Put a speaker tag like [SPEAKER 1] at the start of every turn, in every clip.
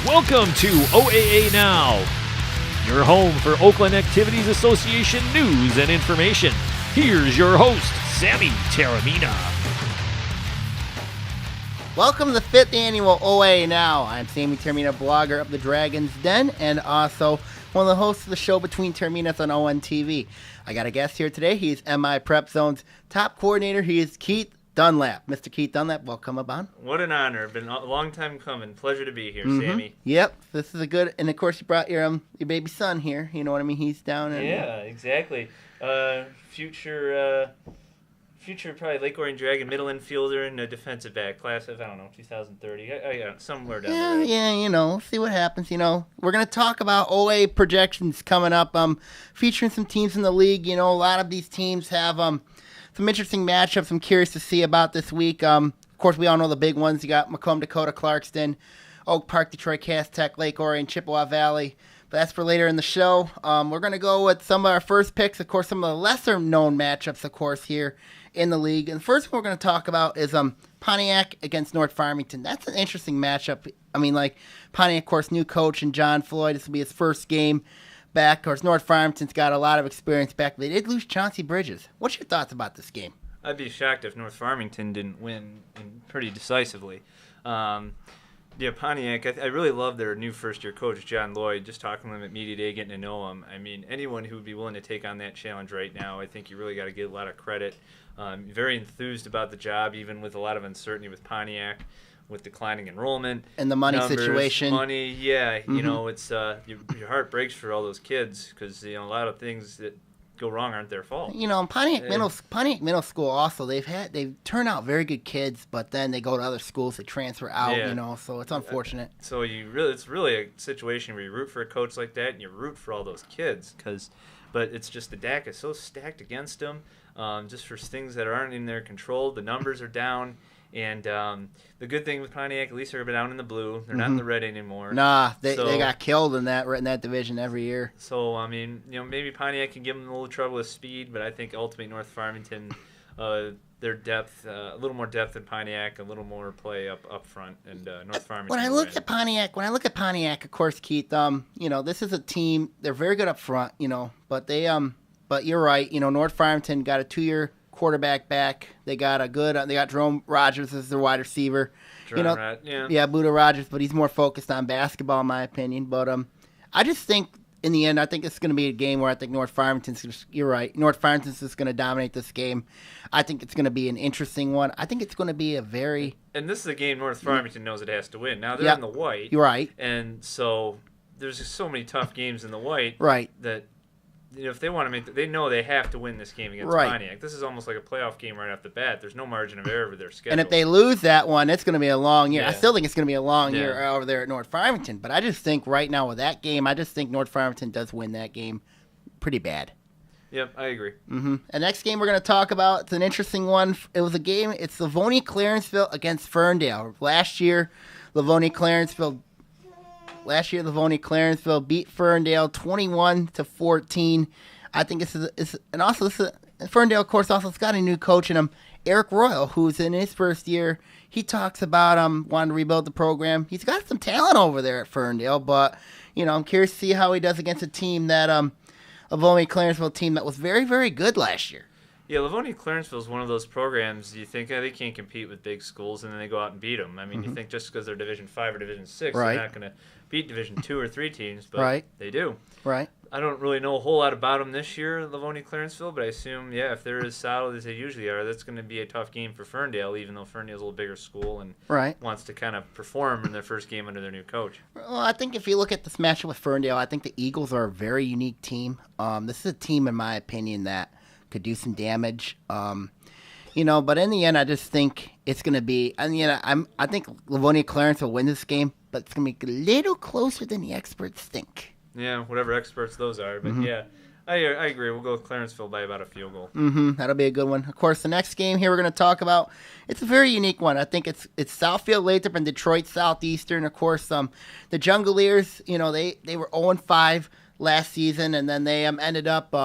[SPEAKER 1] Welcome to OAA Now, your home for Oakland Activities Association news and information. Here's your host, Sammy Taormina.
[SPEAKER 2] Welcome to the 5th annual OAA Now. I'm Sammy Taormina, blogger of the Dragon's Den, and also one of the hosts of the show Between Taorminas on ON TV. I got a guest here today. He's MI Prep Zone's top coordinator. He is Keith Dunlap. Mr. Keith Dunlap, welcome aboard.
[SPEAKER 3] What an honor. Been a long time coming. Pleasure to be here, Sammy.
[SPEAKER 2] Yep, this is a good, and of course you brought your baby son here. You know what I mean? He's down in...
[SPEAKER 3] Yeah, exactly. Future probably Lake Orion Dragon middle infielder and a defensive back, class of, 2030. Yeah, somewhere down there.
[SPEAKER 2] Yeah, see what happens. We're going to talk about OA projections coming up, featuring some teams in the league. A lot of these teams have some interesting matchups I'm curious to see about this week. Of course, we all know the big ones. You got Macomb, Dakota, Clarkston, Oak Park, Detroit, Cass Tech, Lake Orion, Chippewa Valley. But that's for later in the show. We're going to go with some of our first picks. Of course, some of the lesser-known matchups, of course, here in the league. And the first one we're going to talk about is Pontiac against North Farmington. That's an interesting matchup. Pontiac, of course, new coach, and John Floyd. This will be his first game back. Of course, North Farmington's got a lot of experience back. They did lose Chauncey Bridges. What's your thoughts about this game?
[SPEAKER 3] I'd be shocked if North Farmington didn't win pretty decisively. Pontiac, I really love their new first-year coach, John Lloyd, just talking to him at Media Day, getting to know him. Anyone who would be willing to take on that challenge right now, I think you really got to give a lot of credit. Very enthused about the job, even with a lot of uncertainty with Pontiac, with declining enrollment.
[SPEAKER 2] And the money
[SPEAKER 3] numbers,
[SPEAKER 2] situation.
[SPEAKER 3] Money, yeah. It's your heart breaks for all those kids because, a lot of things that go wrong aren't their fault.
[SPEAKER 2] Pontiac Middle School also, they turn out very good kids, but then they go to other schools that transfer out, so it's unfortunate.
[SPEAKER 3] So it's really a situation where you root for a coach like that and you root for all those kids but it's just the deck is so stacked against them, just for things that aren't in their control. The numbers are down. And the good thing with Pontiac, at least they're down in the blue. They're not in the red anymore.
[SPEAKER 2] Nah, they got killed in that division every year.
[SPEAKER 3] So, maybe Pontiac can give them a little trouble with speed, but I think ultimately North Farmington, their depth, a little more depth than Pontiac, a little more play up front, and North Farmington.
[SPEAKER 2] When I look at Pontiac, of course, Keith, this is a team. They're very good up front, but but you're right. North Farmington got a 2-year quarterback back. They got Jerome Rogers as their wide receiver. Buda Rogers, but he's more focused on basketball in my opinion. But I just think in the end, I think it's going to be a game where I think North Farmington's. You're right. North Farmington's just going to dominate this game. I think it's going to be an interesting one. I think it's going to be a very.
[SPEAKER 3] And this is a game North Farmington knows it has to win. Now they're in the white.
[SPEAKER 2] You're right.
[SPEAKER 3] And so there's just so many tough games in the white.
[SPEAKER 2] Right.
[SPEAKER 3] That. If they want to they know they have to win this game against Pontiac. This is almost like a playoff game right off the bat. There's no margin of error with their schedule.
[SPEAKER 2] And if they lose that one, it's going to be a long year. Yeah. I still think it's going to be a long year over there at North Farmington. But I just think right now with that game, I just think North Farmington does win that game pretty bad.
[SPEAKER 3] Yep, I agree.
[SPEAKER 2] Mm-hmm. The next game we're going to talk about, it's an interesting one. It was a game, it's Livonia-Clarenceville against Ferndale. Last year, Livonia-Clarenceville beat Ferndale 21-14. I think Ferndale, of course, also has got a new coach in him, Eric Royal, who's in his first year. He talks about wanting to rebuild the program. He's got some talent over there at Ferndale, but I'm curious to see how he does against a team that a Livonia-Clarenceville team that was very, very good last year.
[SPEAKER 3] Yeah, Livonia-Clarenceville is one of those programs you think they can't compete with big schools, and then they go out and beat them. You think just because they're Division 5 or Division 6, they're not going to beat Division 2 or 3 teams, but they do.
[SPEAKER 2] Right.
[SPEAKER 3] I don't really know a whole lot about them this year, Livonia-Clarenceville, but I assume, if they're as solid as they usually are, that's going to be a tough game for Ferndale, even though Ferndale's a little bigger school and wants to kind of perform in their first game under their new coach.
[SPEAKER 2] Well, I think if you look at this matchup with Ferndale, I think the Eagles are a very unique team. This is a team, in my opinion, that could do some damage, but in the end, I just think it's going to be. I think Livonia-Clarence will win this game, but it's going to be a little closer than the experts think.
[SPEAKER 3] Yeah, whatever experts those are, but I agree. We'll go with Clarenceville by about a field goal.
[SPEAKER 2] That'll be a good one. Of course, the next game here we're going to talk about, it's a very unique one. I think it's Southfield Lathrop and Detroit Southeastern. Of course, the Jungleers, they were 0-5 last season, and then they ended up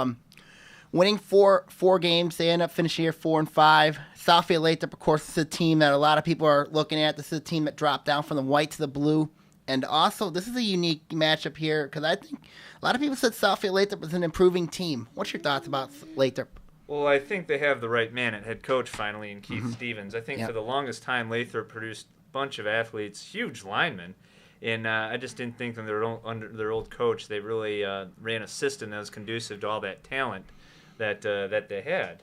[SPEAKER 2] winning four games. They end up finishing here 4-5. Southfield Lathrop, of course, is a team that a lot of people are looking at. This is a team that dropped down from the white to the blue And also, this is a unique matchup here because I think a lot of people said Southfield Lathrop was an improving team. What's your thoughts about Lathrop?
[SPEAKER 3] Well, I think they have the right man at head coach finally in Keith Stevens. I think for the longest time, Lathrop produced a bunch of athletes, huge linemen, and I just didn't think under their old coach they really ran a system that was conducive to all that talent that they had.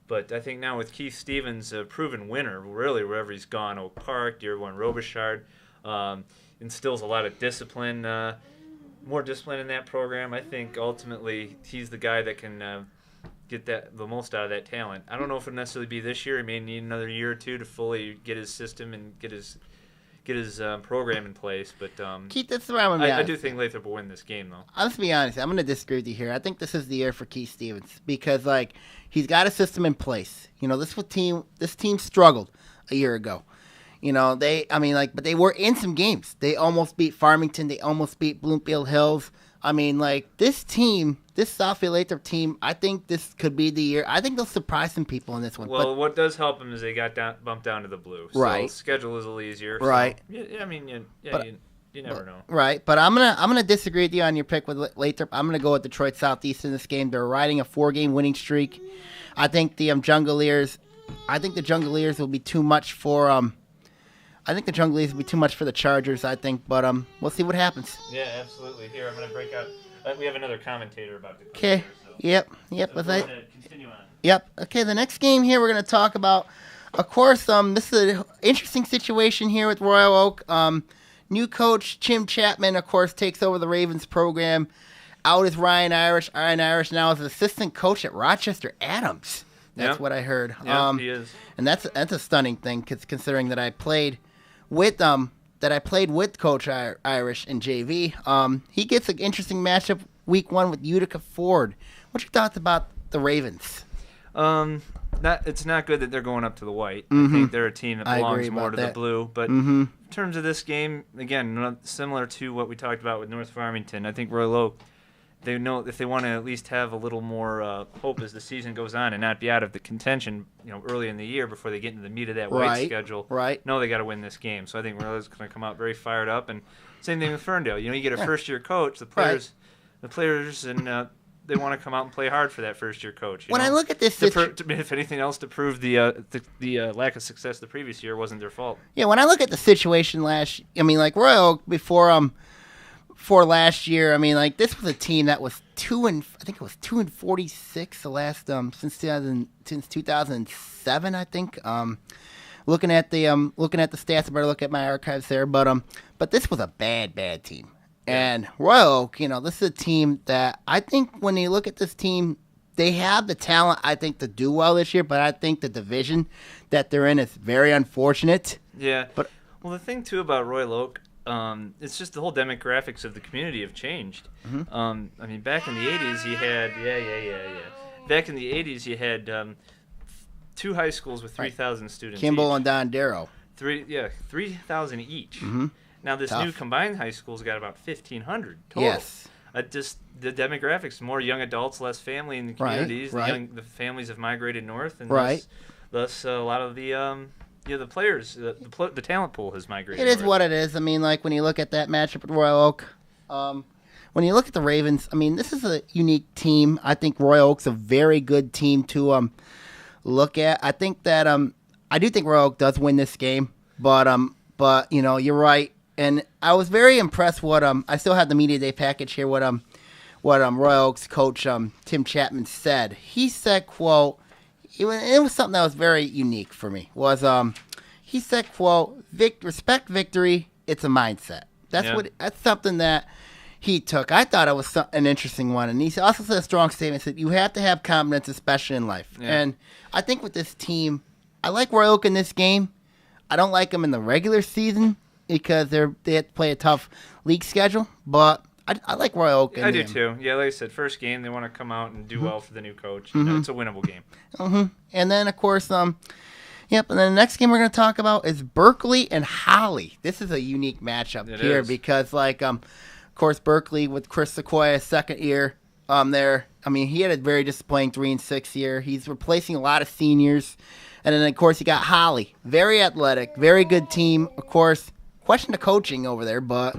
[SPEAKER 3] But I think now with Keith Stevens, a proven winner, really wherever he's gone, Oak Park, Dear One, Robichard, instills a lot of discipline, more discipline in that program. I think ultimately he's the guy that can get the most out of that talent. I don't know if it'll necessarily be this year. He may need another year or two to fully get his system and get his program in place. But
[SPEAKER 2] Keith, that's the round.
[SPEAKER 3] I do think Lathrop will win this game, though.
[SPEAKER 2] Let's be honest. I'm going to disagree with you here. I think this is the year for Keith Stevens because he's got a system in place. This team struggled a year ago. But they were in some games. They almost beat Farmington. They almost beat Bloomfield Hills. This team, this Southfield Lathrop team, I think this could be the year. I think they'll surprise some people in this one.
[SPEAKER 3] Well, what does help them is they got bumped down to the blue.
[SPEAKER 2] Right.
[SPEAKER 3] So schedule is a little easier.
[SPEAKER 2] Right.
[SPEAKER 3] So, you never know.
[SPEAKER 2] Right. But I'm gonna disagree with you on your pick with Lathrop. I'm gonna go with Detroit Southeast in this game. They're riding a 4-game winning streak. I think the Jungleers will be too much for I think the Jungleers will be too much for the Chargers, I think, but we'll see what happens.
[SPEAKER 3] Yeah, absolutely. Here, I'm going to break out. We have another commentator about to come.
[SPEAKER 2] Okay.
[SPEAKER 3] Here,
[SPEAKER 2] Yep.
[SPEAKER 3] So continue on.
[SPEAKER 2] Yep. Okay, the next game here we're going to talk about, of course, this is an interesting situation here with Royal Oak. New coach Tim Chapman, of course, takes over the Ravens program. Out is Ryan Irish. Ryan Irish now is assistant coach at Rochester Adams. That's what I heard.
[SPEAKER 3] Yeah, he is.
[SPEAKER 2] And that's a stunning thing, considering that I played with Coach Irish in JV. He gets an interesting matchup week 1 with Utica Ford. What's your thoughts about the Ravens?
[SPEAKER 3] It's not good that they're going up to the white. I think they're a team that belongs more to the blue. But in terms of this game, again, similar to what we talked about with North Farmington, I think Royal Oak, they know if they want to at least have a little more hope as the season goes on and not be out of the contention, early in the year before they get into the meat of that white schedule. Right. No, they got to win this game. So I think Royal Oak's going to come out very fired up. And same thing with Ferndale. You get a first-year coach, the players, and they want to come out and play hard for that first-year coach.
[SPEAKER 2] When I look at this,
[SPEAKER 3] if anything else, to prove the lack of success the previous year wasn't their fault.
[SPEAKER 2] Yeah, when I look at the situation Royal Oak for last year, this was a team that was 2-46 the last since 2007, I think. Looking at the stats, I better look at my archives there, but this was a bad team. And Royal Oak, this is a team that I think when you look at this team, they have the talent, I think, to do well this year, but I think the division that they're in is very unfortunate.
[SPEAKER 3] Yeah. The thing, too, about Royal Oak, it's just the whole demographics of the community have changed. Back in the 80s, you had Back in the 80s, you had 2 high schools with 3,000 students.
[SPEAKER 2] Kimball
[SPEAKER 3] each.
[SPEAKER 2] and Don Darrow.
[SPEAKER 3] 3,000 each. Now this new combined high school's got about 1,500 total.
[SPEAKER 2] Yes.
[SPEAKER 3] Just the demographics: more young adults, less family in the communities. The families have migrated north, and thus a lot of the the players, the talent pool has migrated.
[SPEAKER 2] It is what it is. When you look at that matchup with Royal Oak, when you look at the Ravens, this is a unique team. I think Royal Oak's a very good team to look at. I think that I do think Royal Oak does win this game, but you're right. And I was very impressed what I still have the media day package here. What Royal Oak's coach Tim Chapman said. He said, "quote." It was something that was very unique for me. He said, "quote, respect victory. It's a mindset." That's something that he took. I thought it was an interesting one. And he also said a strong statement. Said you have to have confidence, especially in life. Yeah. And I think with this team, I like Royal Oak in this game. I don't like them in the regular season because they have to play a tough league schedule. But I like Royal Oak.
[SPEAKER 3] I do too. Yeah, like I said, first game they want to come out and do well for the new coach. It's a winnable game.
[SPEAKER 2] And then of course, And then the next game we're going to talk about is Berkeley and Holly. This is a unique matchup because, of course, Berkeley with Chris Sequoia, second year there. He had a very disappointing 3-6 year. He's replacing a lot of seniors. And then, of course, you got Holly. Very athletic, very good team. Of course, question the coaching over there, but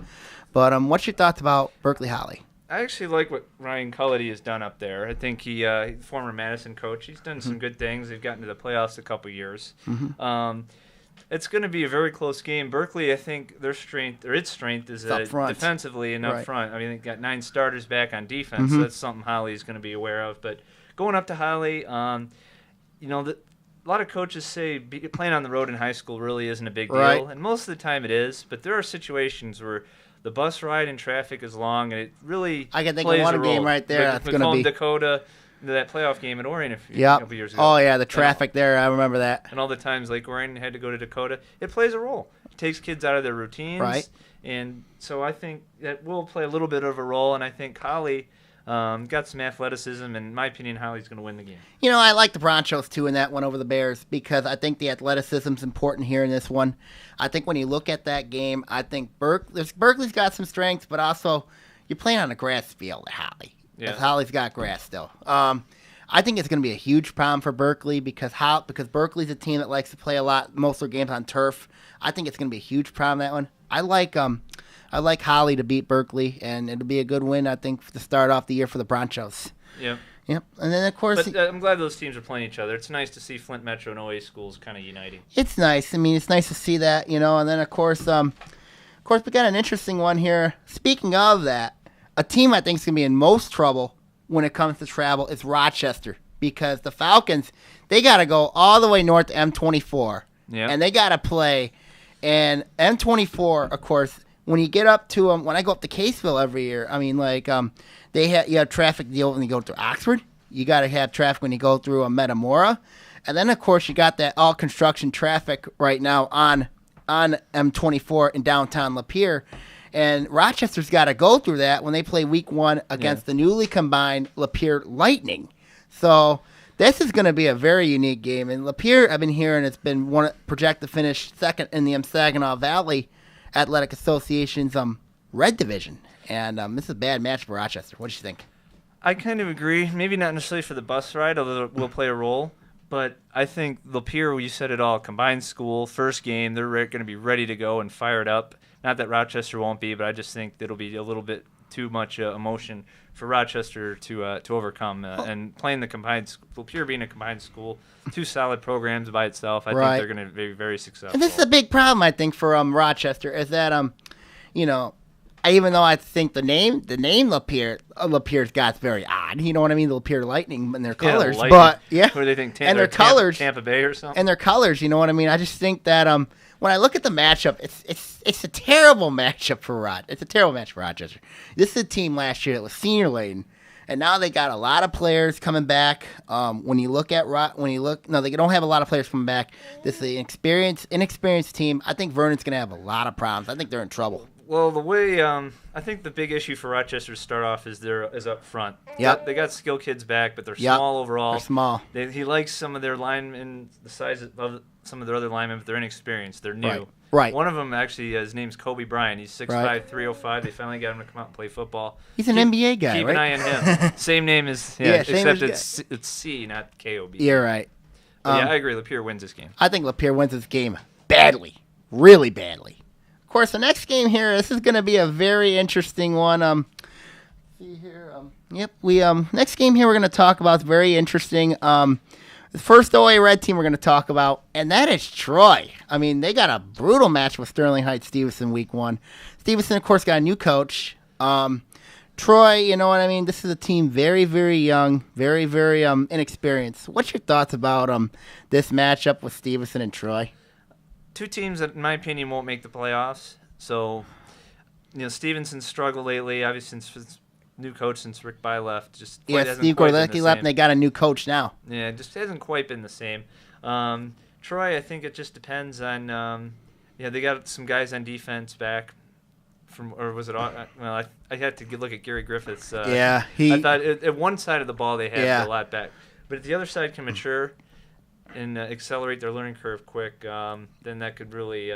[SPEAKER 2] what's your thoughts about Berkeley Holly?
[SPEAKER 3] I actually like what Ryan Cullity has done up there. I think he, former Madison coach, he's done some good things. They've gotten to the playoffs a couple years. It's going to be a very close game. Berkeley, I think its strength is defensively and up front. I mean, they've got 9 starters back on defense, so that's something Holly's going to be aware of. But going up to Holly, a lot of coaches say playing on the road in high school really isn't a big deal, and most of the time it is. But there are situations where the bus ride and traffic is long, and it really
[SPEAKER 2] I can think of one game right there. That's going to be
[SPEAKER 3] Dakota. That playoff game at Orion a couple years ago.
[SPEAKER 2] Oh, yeah, the traffic there. I remember that.
[SPEAKER 3] And all the times like Orion had to go to Dakota, it plays a role. It takes kids out of their routines.
[SPEAKER 2] Right.
[SPEAKER 3] And so I think that will play a little bit of a role, and I think Holly got some athleticism, and in my opinion, Holly's going to win the game.
[SPEAKER 2] I like the Bronchos, too, in that one over the Bears because I think the athleticism is important here in this one. I think when you look at that game, I think Berkeley's got some strengths, but also you're playing on a grass field at Holly. Yeah. Holly's got grass still. I think it's going to be a huge problem for Berkeley because Berkeley's a team that likes to play most of their games on turf. I think it's going to be a huge problem, that one. I like Holly to beat Berkeley, and it'll be a good win, I think, to start off the year for the Bronchos.
[SPEAKER 3] Yep.
[SPEAKER 2] And then, of course...
[SPEAKER 3] But I'm glad those teams are playing each other. It's nice to see Flint Metro and OA schools kind of uniting.
[SPEAKER 2] It's nice. I mean, it's nice to see that, And then, of course, we got an interesting one here. Speaking of that, a team I think is going to be in most trouble when it comes to travel is Rochester because the Falcons, they got to go all the way north to M24.
[SPEAKER 3] Yeah.
[SPEAKER 2] And they got to play. And M24, of course, when you get up to when I go up to Caseville every year, I mean, you have traffic deal when you go through Oxford. You got to have traffic when you go through Metamora. And then, of course, you got that all construction traffic right now on M24 in downtown Lapeer. And Rochester's got to go through that when they play week 1 against the newly combined Lapeer Lightning. So this is going to be a very unique game. And Lapeer, I've been hearing, it's been projected to finish second in the Saginaw Valley Athletic Association's Red Division. And this is a bad match for Rochester. What do you think?
[SPEAKER 3] I kind of agree. Maybe not necessarily for the bus ride, although it will play a role. But I think Lapeer, you said it all, combined school, first game, they're going to be ready to go and fired up. Not that Rochester won't be, but I just think it'll be a little bit too much emotion for Rochester to overcome. And playing the combined school, Lapeer being a combined school, 2 solid programs by itself, I think they're going to be very successful.
[SPEAKER 2] And this is a big problem, I think, for Rochester, is that, even though I think the name Lapeer's got very odd. You know what I mean? The Lapeer Lightning and their colors.
[SPEAKER 3] Lightning.
[SPEAKER 2] But, yeah.
[SPEAKER 3] What do they think?
[SPEAKER 2] And their colors.
[SPEAKER 3] Tampa Bay or something?
[SPEAKER 2] And their colors, you know what I mean? I just think that when I look at the matchup, it's a terrible matchup for It's a terrible match for Rochester. This is a team last year that was senior laden, and now they got a lot of players coming back. They don't have a lot of players coming back. This is an inexperienced team. I think Vernon's going to have a lot of problems. I think they're in trouble.
[SPEAKER 3] Well, the way I think the big issue for Rochester to start off is up front.
[SPEAKER 2] Yep.
[SPEAKER 3] They got skill kids back, but they're small overall.
[SPEAKER 2] They're small.
[SPEAKER 3] He likes some of their linemen, the size of some of their other linemen, but they're inexperienced. They're new.
[SPEAKER 2] Right.
[SPEAKER 3] One of them, actually, his name's Kobe Bryant. He's 6'5", 305. They finally got him to come out and play football.
[SPEAKER 2] He's an NBA guy,
[SPEAKER 3] Keep
[SPEAKER 2] right?
[SPEAKER 3] an eye on him. Same name as, except it's C, not K-O-B.
[SPEAKER 2] You're right.
[SPEAKER 3] I agree. Lapeer wins this game.
[SPEAKER 2] I think Lapeer wins this game badly. Really badly. Of course, the next game here, this is going to be a very interesting one. See here. Next game here we're going to talk about is very interesting. The first OA Red team we're going to talk about, and that is Troy. I mean, they got a brutal match with Sterling Heights Stevenson week 1. Stevenson, of course, got a new coach. Troy, you know what I mean? This is a team very, very young, very, very inexperienced. What's your thoughts about this matchup with Stevenson and Troy?
[SPEAKER 3] 2 teams that, in my opinion, won't make the playoffs. So, Stevenson struggled lately, obviously since new coach since Rick By left.
[SPEAKER 2] Steve Gorlecki left, and they got a new coach now.
[SPEAKER 3] Yeah, it just hasn't quite been the same. Troy, I think it just depends on. They got some guys on defense back. I had to look at Gary Griffith's. I thought at one side of the ball they had a lot back, but if the other side can mature and accelerate their learning curve quick, then that could really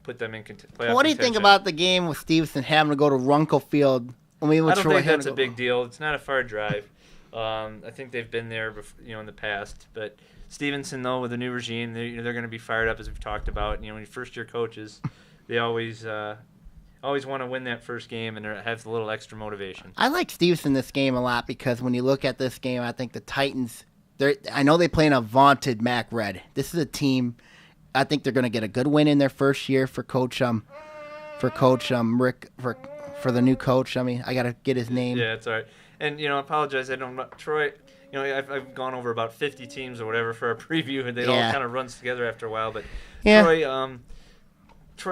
[SPEAKER 3] put them in playoff.
[SPEAKER 2] What do you think about the game with Stevenson having to go to Runkle Field? I don't
[SPEAKER 3] think that's a big deal. It's not a far drive. I think they've been there, in the past. But Stevenson, though, with the new regime, they're going to be fired up, as we've talked about. When you first-year coaches, they always want to win that first game and have a little extra motivation.
[SPEAKER 2] I like Stevenson this game a lot because when you look at this game, I think the Titans. I know they play in a vaunted Mac Red. This is a team. I think they're going to get a good win in their first year for Coach Rick for the new coach. I mean, I got to get his name.
[SPEAKER 3] Yeah, it's all right. And I apologize. I don't Troy. I've gone over about 50 teams or whatever for our preview, and it all kind of runs together after a while. But Troy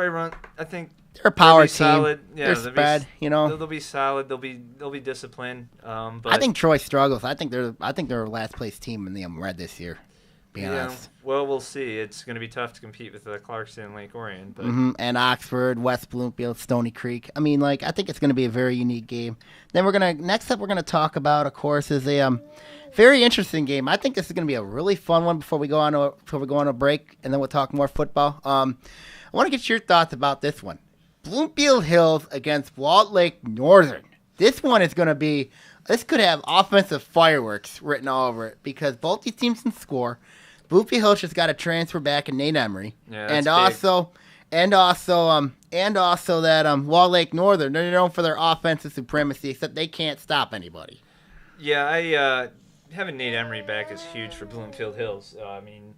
[SPEAKER 3] run. I think
[SPEAKER 2] they're a power team.
[SPEAKER 3] Solid. Yeah,
[SPEAKER 2] they're spread.
[SPEAKER 3] They'll be solid. They'll be disciplined. But
[SPEAKER 2] I think Troy struggles. I think they're a last place team in the Red this year. Be honest.
[SPEAKER 3] Well, we'll see. It's going to be tough to compete with Clarkson and Lake Orion, but
[SPEAKER 2] and Oxford, West Bloomfield, Stony Creek. I mean, I think it's going to be a very unique game. Then next up we're gonna talk about, of course, is a very interesting game. I think this is going to be a really fun one before we go on a break, and then we'll talk more football. I want to get your thoughts about this one. Bloomfield Hills against Walled Lake Northern. This one is going to be. This could have offensive fireworks written all over it because both these teams can score. Bloomfield Hills just got a transfer back in Nate Emery, and also that Walled Lake Northern, they're known for their offensive supremacy, except they can't stop anybody.
[SPEAKER 3] Yeah, having Nate Emery back is huge for Bloomfield Hills. I mean,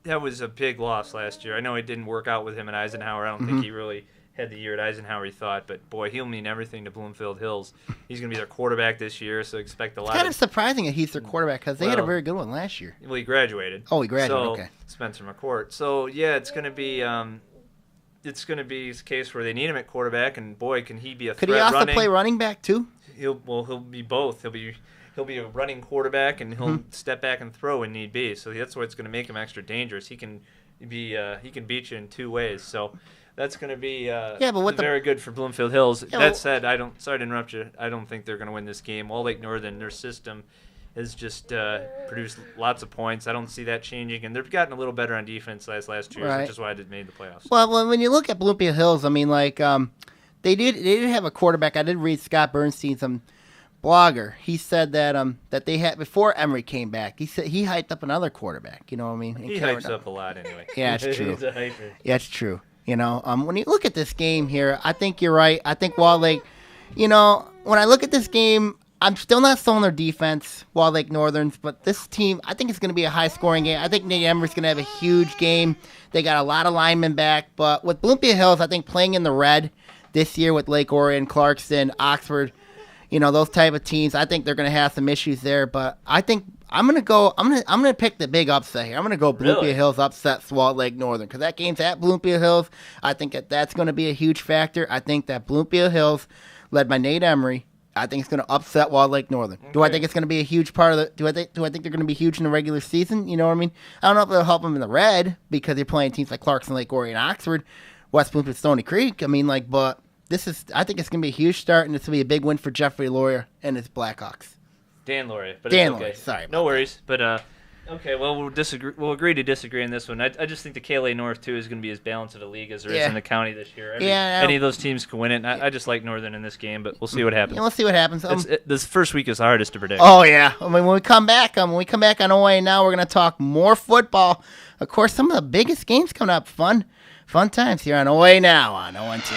[SPEAKER 3] that was a big loss last year. I know it didn't work out with him at Eisenhower. I don't think he really had the year at Eisenhower he thought, but boy, he'll mean everything to Bloomfield Hills. He's going to be their quarterback this year, so expect a lot.
[SPEAKER 2] It's kind of surprising that he's their quarterback because they had a very good one last year.
[SPEAKER 3] Well, he graduated.
[SPEAKER 2] Oh, he graduated. Okay.
[SPEAKER 3] Spencer McCourt. So yeah, it's going to be a case where they need him at quarterback, and boy, can he be a threat.
[SPEAKER 2] Could he also play running back too?
[SPEAKER 3] He'll be both. He'll be a running quarterback, and he'll step back and throw when need be. So that's what's going to make him extra dangerous. He can beat you in two ways. So. That's going to be very good for Bloomfield Hills. That said, sorry to interrupt you. I don't think they're going to win this game. Walled Lake Northern, their system has just produced lots of points. I don't see that changing, and they've gotten a little better on defense last 2 years, which is why they made the playoffs.
[SPEAKER 2] Well, when you look at Bloomfield Hills, I mean, they did have a quarterback. I did read Scott Bernstein, some blogger. He said that they had before Emery came back. He said he hyped up another quarterback. You know what I mean?
[SPEAKER 3] He hypes up a lot anyway.
[SPEAKER 2] Yeah, it's true.
[SPEAKER 3] He's a hyper.
[SPEAKER 2] Yeah, it's true. When you look at this game here, I think you're right. I think Walled Lake, when I look at this game, I'm still not sold on their defense, Walled Lake Northerns, but this team, I think it's going to be a high-scoring game. I think Nate Emery's going to have a huge game. They got a lot of linemen back, but with Bloomfield Hills, I think playing in the red this year with Lake Orion, Clarkson, Oxford, those type of teams, I think they're going to have some issues there, but I think I'm gonna pick the big upset here. I'm gonna go Bloomfield Hills upsets Walled Lake Northern because that game's at Bloomfield Hills. I think that's going to be a huge factor. I think that Bloomfield Hills, led by Nate Emery, I think it's going to upset Walled Lake Northern. Okay. Do I think it's going to be a huge part of the? Do I think they're going to be huge in the regular season? You know what I mean? I don't know if it'll help them in the red because they're playing teams like Clarkson, Lake Orion, Oxford, West Bloomfield, Stony Creek. I mean, but I think it's going to be a huge start, and it's going to be a big win for Jeffrey Laurier and his Blackhawks.
[SPEAKER 3] Dan Laurier, but
[SPEAKER 2] Dan
[SPEAKER 3] it's okay.
[SPEAKER 2] Laurier, sorry.
[SPEAKER 3] No worries, but okay. Well, we'll disagree. We'll agree to disagree on this one. I just think the KLA North too is going to be as balanced of a league as there is in the county this year. Any of those teams can win it. And I just like Northern in this game, but we'll see what happens.
[SPEAKER 2] Yeah, we'll see what happens.
[SPEAKER 3] This first week is the hardest to predict.
[SPEAKER 2] Oh yeah. I mean, when we come back on OAA now, we're going to talk more football. Of course, some of the biggest games coming up. Fun times here on OAA now on ONT.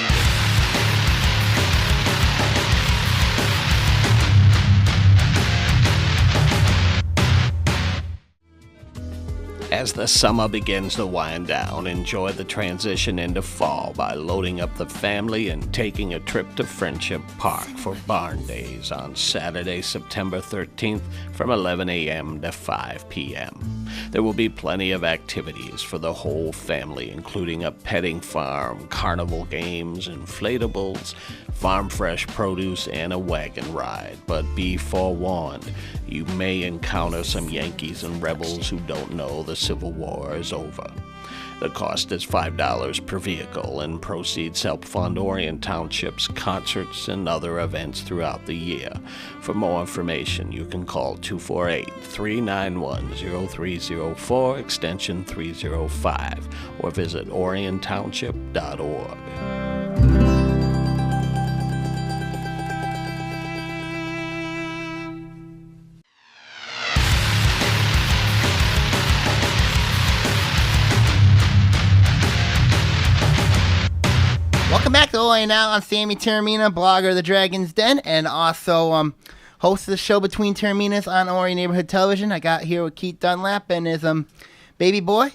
[SPEAKER 4] As the summer begins to wind down, enjoy the transition into fall by loading up the family and taking a trip to Friendship Park for Barn Days on Saturday, September 13th from 11 a.m. to 5 p.m. There will be plenty of activities for the whole family, including a petting farm, carnival games, inflatables, farm fresh produce, and a wagon ride. But be forewarned, you may encounter some Yankees and rebels who don't know the Civil War is over. The cost is $5 per vehicle, and proceeds help fund Orion Township's concerts and other events throughout the year. For more information, you can call 248-391-0304, extension 305, or visit oriontownship.org.
[SPEAKER 2] OAA Now. I'm Sammy Taormina, blogger of the Dragon's Den, and also host of the show Between Taorminas on Orion Neighborhood Television. I got here with Keith Dunlap and his baby boy.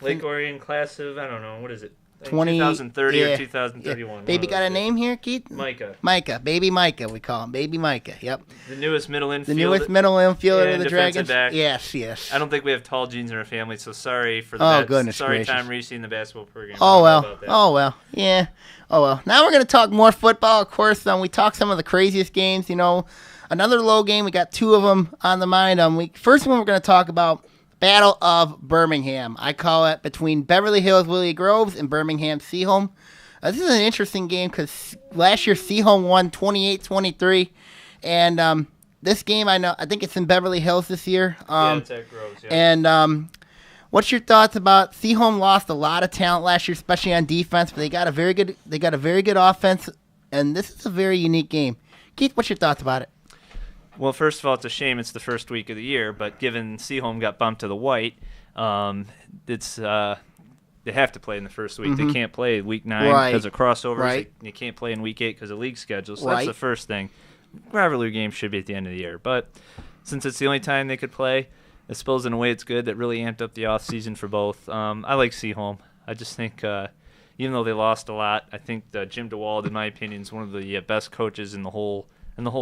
[SPEAKER 3] Lake Orion class of, I don't know, what is it?
[SPEAKER 2] 2030
[SPEAKER 3] or 2031.
[SPEAKER 2] Yeah. Baby got a name here, Keith?
[SPEAKER 3] Micah.
[SPEAKER 2] Baby Micah, we call him. Baby Micah, yep.
[SPEAKER 3] The newest middle infielder.
[SPEAKER 2] The newest middle infielder of the Dragons.
[SPEAKER 3] Back.
[SPEAKER 2] Yes.
[SPEAKER 3] I don't think we have tall genes in our family, so sorry for the
[SPEAKER 2] goodness
[SPEAKER 3] sorry
[SPEAKER 2] gracious.
[SPEAKER 3] Tom Reese in the basketball program.
[SPEAKER 2] Oh well. Yeah. Oh well. Now we're gonna talk more football. Of course, we talked some of the craziest games. Another low game. We got two of them on the mind. First one we're gonna talk about. Battle of Birmingham. I call it between Beverly Hills Willie Groves and Birmingham Seaholm. This is an interesting game because last year Seaholm won 28-23, and this game I think it's in Beverly Hills this year.
[SPEAKER 3] It's at Groves. Yeah.
[SPEAKER 2] And what's your thoughts about Seaholm? Lost a lot of talent last year, especially on defense, but they got a very good offense, and this is a very unique game. Keith, what's your thoughts about it?
[SPEAKER 3] Well, first of all, it's a shame it's the first week of the year, but given Seaholm got bumped to the white, it's they have to play in the first week.
[SPEAKER 2] Mm-hmm.
[SPEAKER 3] They can't play week 9 because of crossovers.
[SPEAKER 2] Right.
[SPEAKER 3] They can't play in week 8 because of league schedule. So
[SPEAKER 2] Right.
[SPEAKER 3] that's the first thing. Rivalry games should be at the end of the year, but since it's the only time they could play, I suppose in a way it's good. That really amped up the off season for both. I like Seaholm. I just think even though they lost a lot, I think Jim DeWald, in my opinion, is one of the best coaches in the whole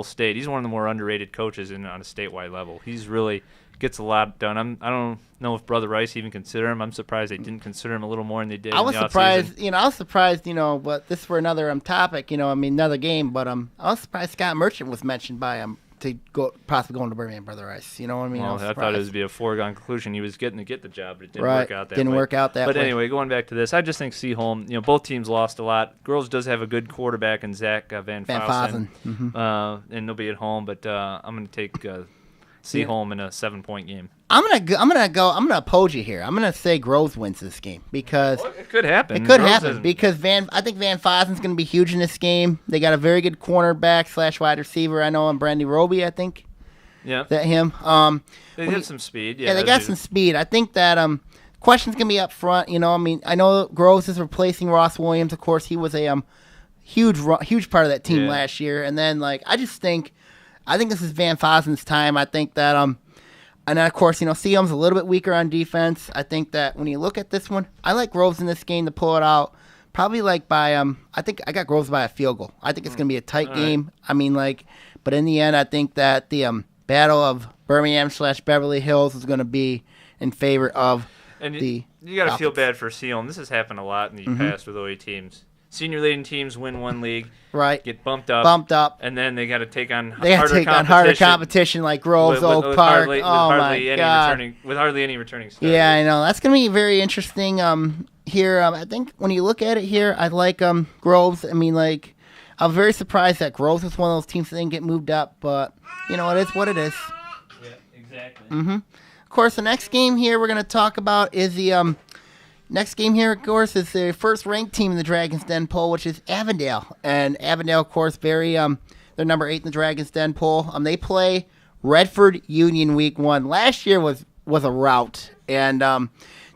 [SPEAKER 3] state. He's one of the more underrated coaches on a statewide level. He's really gets a lot done. I don't know if Brother Rice even consider him. I'm surprised they didn't consider him a little more than they did.
[SPEAKER 2] I was surprised. But this for another topic. Another game. But I was surprised Scott Merchant was mentioned by him to go possibly going to Birmingham, Brother Rice. You know what I mean?
[SPEAKER 3] Well, I thought it would be a foregone conclusion. He was getting to get the job, but it didn't work out that way.
[SPEAKER 2] Didn't work out that way.
[SPEAKER 3] But anyway, going back to this, I just think Seaholm, both teams lost a lot. Girls does have a good quarterback in Zach Van Fossen.
[SPEAKER 2] Mm-hmm.
[SPEAKER 3] And they'll be at home, but I'm going to take Seaholm in a 7-point game.
[SPEAKER 2] I'm gonna oppose you here. I'm gonna say Groves wins this game because
[SPEAKER 3] It could happen.
[SPEAKER 2] it could happen because I think Van Fossen's gonna be huge in this game. They got a very good cornerback / wide receiver. I know him, Brandy Roby. I think.
[SPEAKER 3] Yeah.
[SPEAKER 2] That him.
[SPEAKER 3] They have some speed.
[SPEAKER 2] Yeah, they got some speed. I think that questions gonna be up front. I know Groves is replacing Ross Williams. Of course, he was a huge part of that team last year. And then I think this is Van Fossen's time. I think that and then of course Seaholm's a little bit weaker on defense. I think that when you look at this one, I like Groves in this game to pull it out. Probably by I think I got Groves by a field goal. I think it's gonna be a tight game.
[SPEAKER 3] Right.
[SPEAKER 2] But in the end, I think that the battle of Birmingham / Beverly Hills is going to be in favor of
[SPEAKER 3] you got to feel bad for Seaholm. This has happened a lot in the past with OA teams. Senior leading teams win one league,
[SPEAKER 2] right?
[SPEAKER 3] Get bumped up, and then they got to take on
[SPEAKER 2] harder competition like Groves, Oak Park. With
[SPEAKER 3] hardly any returning starters.
[SPEAKER 2] Yeah, I know that's going to be very interesting. Here, I think when you look at it here, I like Groves. I'm very surprised that Groves was one of those teams that didn't get moved up, but it is what it is.
[SPEAKER 3] Yeah, exactly.
[SPEAKER 2] Mm-hmm. Of course, the next game here we're going to talk about is the next game here, of course, is the first-ranked team in the Dragon's Den poll, which is Avondale. And Avondale, of course, they're number 8 in the Dragon's Den poll. They play Redford Union Week 1. Last year was a rout. And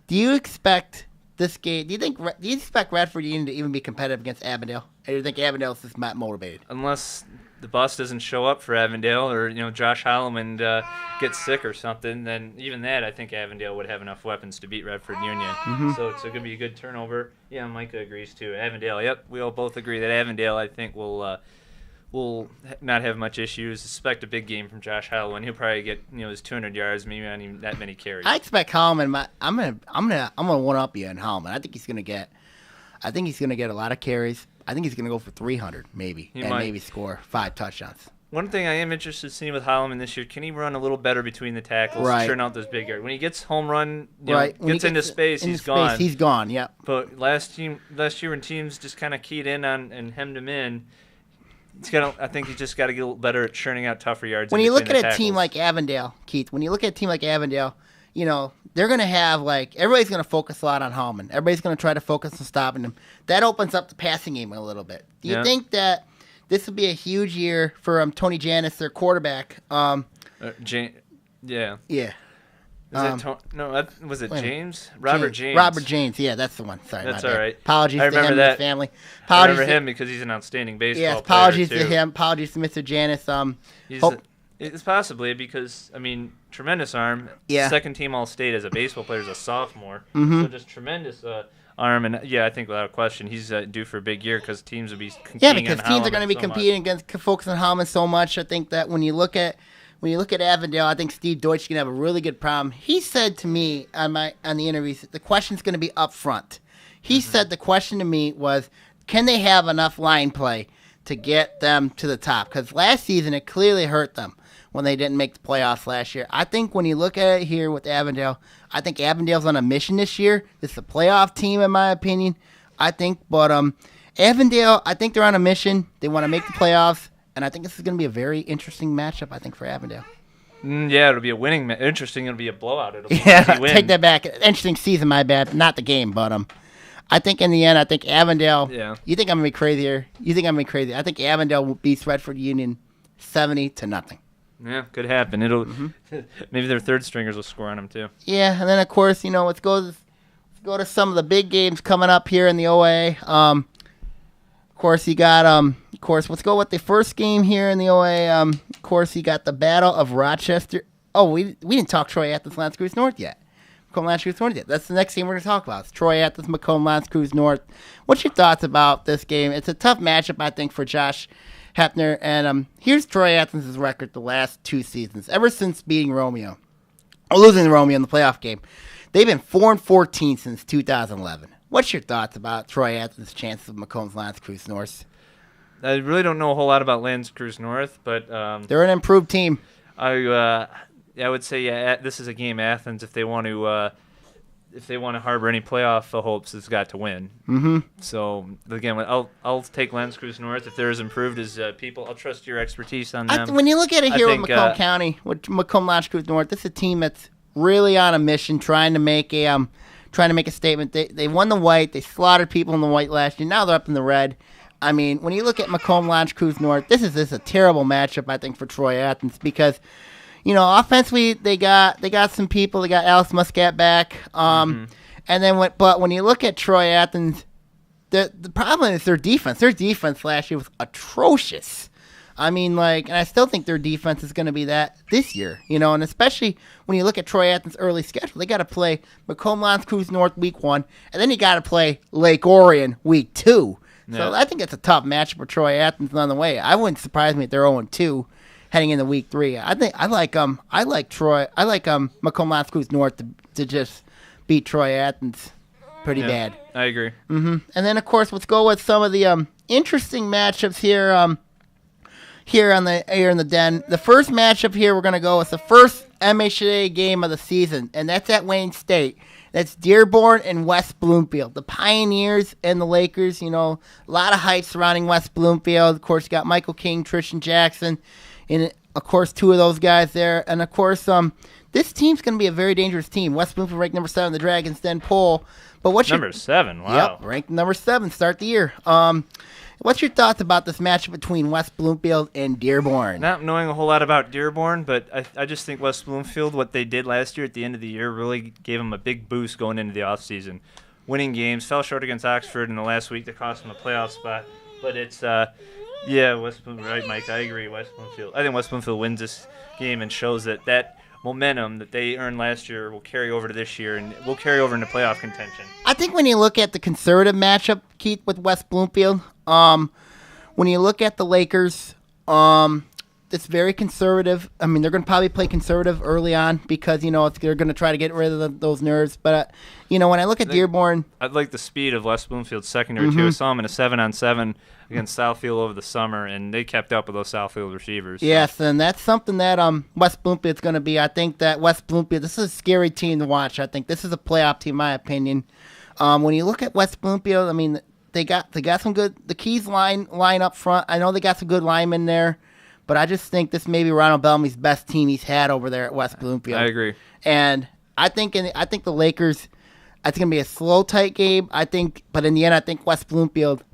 [SPEAKER 2] do you expect this game? Do you expect Redford Union to even be competitive against Avondale? Or do you think Avondale is just not motivated?
[SPEAKER 3] Unless the bus doesn't show up for Avondale, or Josh Holloman gets sick or something, then even that, I think Avondale would have enough weapons to beat Redford Union.
[SPEAKER 2] Mm-hmm.
[SPEAKER 3] So it's going to be a good turnover. Yeah, Micah agrees too. Avondale, yep, we all both agree that Avondale, I think, will not have much issues. Expect a big game from Josh Holloman. He'll probably get his 200 yards, maybe not even that many carries.
[SPEAKER 2] I expect Holloman. I'm gonna one up you on Holloman. I think he's gonna get a lot of carries. I think he's going to go for 300, maybe, maybe score 5 touchdowns.
[SPEAKER 3] One thing I am interested in seeing with Holloman this year, can he run a little better between the tackles, churn out those big yards? When he gets home run, gets into space, he's gone.
[SPEAKER 2] He's gone, yep.
[SPEAKER 3] But last year when teams just kind of keyed in on and hemmed him in, I think he's just got to get a little better at churning out tougher yards.
[SPEAKER 2] When you look at a team like Avondale, Keith, they're going to have, everybody's going to focus a lot on Holloman. Everybody's going to try to focus on stopping him. That opens up the passing game a little bit. Do you think that this will be a huge year for Tony Janis, their quarterback?
[SPEAKER 3] Yeah.
[SPEAKER 2] Yeah.
[SPEAKER 3] Was it James? Robert James.
[SPEAKER 2] Robert James, yeah, that's the one. Sorry,
[SPEAKER 3] that's
[SPEAKER 2] my
[SPEAKER 3] all
[SPEAKER 2] bad.
[SPEAKER 3] right.
[SPEAKER 2] Apologies
[SPEAKER 3] I
[SPEAKER 2] to him
[SPEAKER 3] remember
[SPEAKER 2] and
[SPEAKER 3] that.
[SPEAKER 2] his family.
[SPEAKER 3] I remember him because he's an outstanding baseball player.
[SPEAKER 2] Yes, apologies
[SPEAKER 3] too.
[SPEAKER 2] to him. Apologies to Mr. Janis.
[SPEAKER 3] It's possibly because, tremendous arm.
[SPEAKER 2] Yeah.
[SPEAKER 3] Second team All-State as a baseball player as a sophomore.
[SPEAKER 2] Mm-hmm.
[SPEAKER 3] So just tremendous arm. And, I think without question he's due for a big year because teams will be competing
[SPEAKER 2] Yeah, because
[SPEAKER 3] on
[SPEAKER 2] teams are going to be
[SPEAKER 3] so
[SPEAKER 2] competing
[SPEAKER 3] much.
[SPEAKER 2] against folks in Holman so much. I think that when you look at Avondale, I think Steve Deutsch is going to have a really good problem. He said to me on the interviews, the question's going to be up front. He said the question to me was, can they have enough line play to get them to the top? Because last season it clearly hurt them when they didn't make the playoffs last year. I think when you look at it here with Avondale, I think Avondale's on a mission this year. It's a playoff team, in my opinion. I think, but Avondale, I think they're on a mission. They want to make the playoffs, and I think this is going to be a very interesting matchup, I think, for Avondale.
[SPEAKER 3] Yeah, it'll be a winning interesting. It'll be a blowout. It'll be an
[SPEAKER 2] Yeah,
[SPEAKER 3] easy win.
[SPEAKER 2] take that back. Interesting season, my bad. Not the game, but I think in the end, I think Avondale.
[SPEAKER 3] Yeah.
[SPEAKER 2] You think I'm gonna be crazy here? You think I'm gonna be crazy? I think Avondale will beat Redford Union 70-0.
[SPEAKER 3] Yeah, could happen. It'll maybe their third stringers will score on them too.
[SPEAKER 2] Yeah, and then of course, let's go to some of the big games coming up here in the OAA. Of course, you got let's go with the first game here in the OAA. Of course, you got the Battle of Rochester. Oh, we didn't talk Troy Athens L'Anse Creuse North yet. Macomb L'Anse Creuse North yet. That's the next game we're going to talk about. It's Troy Athens Macomb L'Anse Creuse North. What's your thoughts about this game? It's a tough matchup, I think, for Josh Hepner. And here's Troy Athens' record the last 2 seasons, ever since beating Romeo, or losing to Romeo in the playoff game. They've been 4-14 since 2011. What's your thoughts about Troy Athens' chances of Macomb's L'Anse Creuse North?
[SPEAKER 3] I really don't know a whole lot about L'Anse Creuse North, but
[SPEAKER 2] they're an improved team.
[SPEAKER 3] I would say this is a game Athens if they want to harbor any playoff hopes has got to win.
[SPEAKER 2] Mm-hmm.
[SPEAKER 3] So again, I'll take L'Anse Creuse North if they're as improved as people. I'll trust your expertise on them.
[SPEAKER 2] When you look at it here with Macomb County, with Macomb L'Anse Creuse North, this is a team that's really on a mission, trying to make a statement. They won the white, they slaughtered people in the white last year. Now they're up in the red. I mean, when you look at Macomb L'Anse Creuse North, this is a terrible matchup, I think, for Troy Athens because, offensively they got some people. They got Alex Muscat back, and then but when you look at Troy Athens, the problem is their defense. Their defense last year was atrocious. I mean, and I still think their defense is going to be that this year, and especially when you look at Troy Athens' early schedule, they got to play Macomb L'Anse Creuse North week 1, and then you got to play Lake Orion week 2. Yeah. So I think it's a tough matchup for Troy Athens on the way. I wouldn't surprise me if they're 0-2 heading into week 3. I think I like Macomb L'Anse Creuse North to just beat Troy Athens pretty bad.
[SPEAKER 3] I agree.
[SPEAKER 2] Mm-hmm. And then of course let's go with some of the interesting matchups here. Here in the den. The first matchup here we're going to go with the first MHA game of the season, and that's at Wayne State. That's Dearborn and West Bloomfield. The Pioneers and the Lakers, a lot of hype surrounding West Bloomfield. Of course, you got Michael King, Tristan Jackson, and of course, 2 of those guys there. And of course, this team's going to be a very dangerous team. West Bloomfield ranked number 7 in the Dragons Den poll. But what's
[SPEAKER 3] number 7? Wow.
[SPEAKER 2] Yep, ranked number 7, start the year. What's your thoughts about this matchup between West Bloomfield and Dearborn?
[SPEAKER 3] Not knowing a whole lot about Dearborn, but I just think West Bloomfield, what they did last year at the end of the year, really gave them a big boost going into the offseason. Winning games, fell short against Oxford in the last week that cost them a playoff spot. But it's, West Bloomfield, right, Mike? I agree, West Bloomfield. I think West Bloomfield wins this game and shows that momentum that they earned last year will carry over to this year and will carry over into playoff contention.
[SPEAKER 2] I think when you look at the conservative matchup, Keith, with West Bloomfield, when you look at the Lakers, it's very conservative. I mean, they're going to probably play conservative early on because, they're going to try to get rid of those nerves. But, when I look at Dearborn...
[SPEAKER 3] I'd like the speed of West Bloomfield's secondary, too. I saw them in a 7-on-7 against Southfield over the summer, and they kept up with those Southfield receivers. So.
[SPEAKER 2] Yes, and that's something that West Bloomfield's going to be. I think that West Bloomfield, this is a scary team to watch. I think this is a playoff team, in my opinion. When you look at West Bloomfield, I mean, they got some good... The Keys line up front. I know they got some good linemen there. But I just think this may be Ronald Bellamy's best team he's had over there at West Bloomfield.
[SPEAKER 3] I agree.
[SPEAKER 2] And I think the Lakers, I think it's going to be a slow, tight game. But in the end, I think West Bloomfield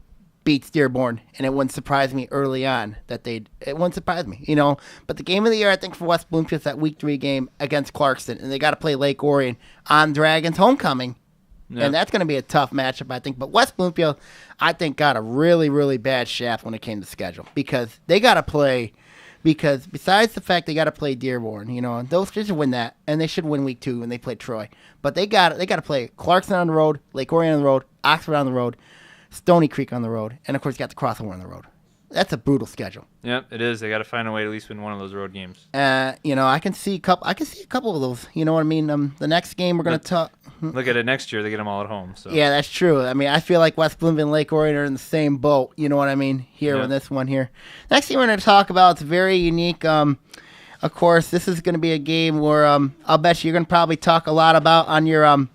[SPEAKER 2] beats Dearborn, and it wouldn't surprise me early on that it wouldn't surprise me, you know. But the game of the year, I think, for West Bloomfield is that Week 3 game against Clarkston, and they got to play Lake Orion on Dragons homecoming, and that's going to be a tough matchup, I think. But West Bloomfield, I think, got a really, really bad shaft when it came to schedule because they got to play. Because besides the fact they got to play Dearborn, you know, those should win that, and they should win Week 2 when they play Troy. But they got to play Clarkson on the road, Lake Orion on the road, Oxford on the road, Stony Creek on the road, and of course you got the crossover on the road. That's a brutal schedule.
[SPEAKER 3] Yep, it is. They got to find a way to at least win one of those road games.
[SPEAKER 2] You know, I can see a couple of those. You know what I mean? The next game we're going to talk.
[SPEAKER 3] Look at it next year. They get them all at home. So.
[SPEAKER 2] Yeah, that's true. I mean, I feel like West Bloomfield and Lake Orion are in the same boat. You know what I mean? Here in this one here. Next game we're going to talk about, it's very unique. Of course, this is going to be a game where I'll bet you're going to probably talk a lot about on your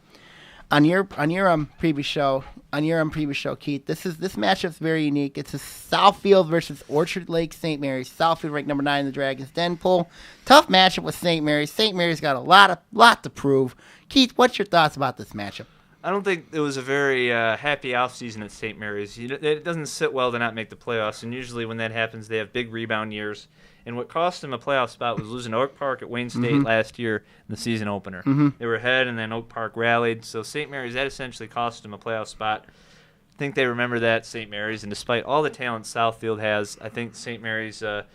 [SPEAKER 2] previous show. On your previous show, Keith. This matchup's very unique. It's a Southfield versus Orchard Lake St. Mary's. Southfield ranked number 9 in the Dragons Den poll. Tough matchup with St. Mary's. St. Mary's got a lot to prove. Keith, what's your thoughts about this matchup?
[SPEAKER 3] I don't think it was a very happy offseason at St. Mary's. It doesn't sit well to not make the playoffs, and usually when that happens, they have big rebound years. And what cost them a playoff spot was losing to Oak Park at Wayne State last year in the season opener. They were ahead, and then Oak Park rallied. So St. Mary's, that essentially cost them a playoff spot. I think they remember that, St. Mary's, and despite all the talent Southfield has, I think St. Mary's. I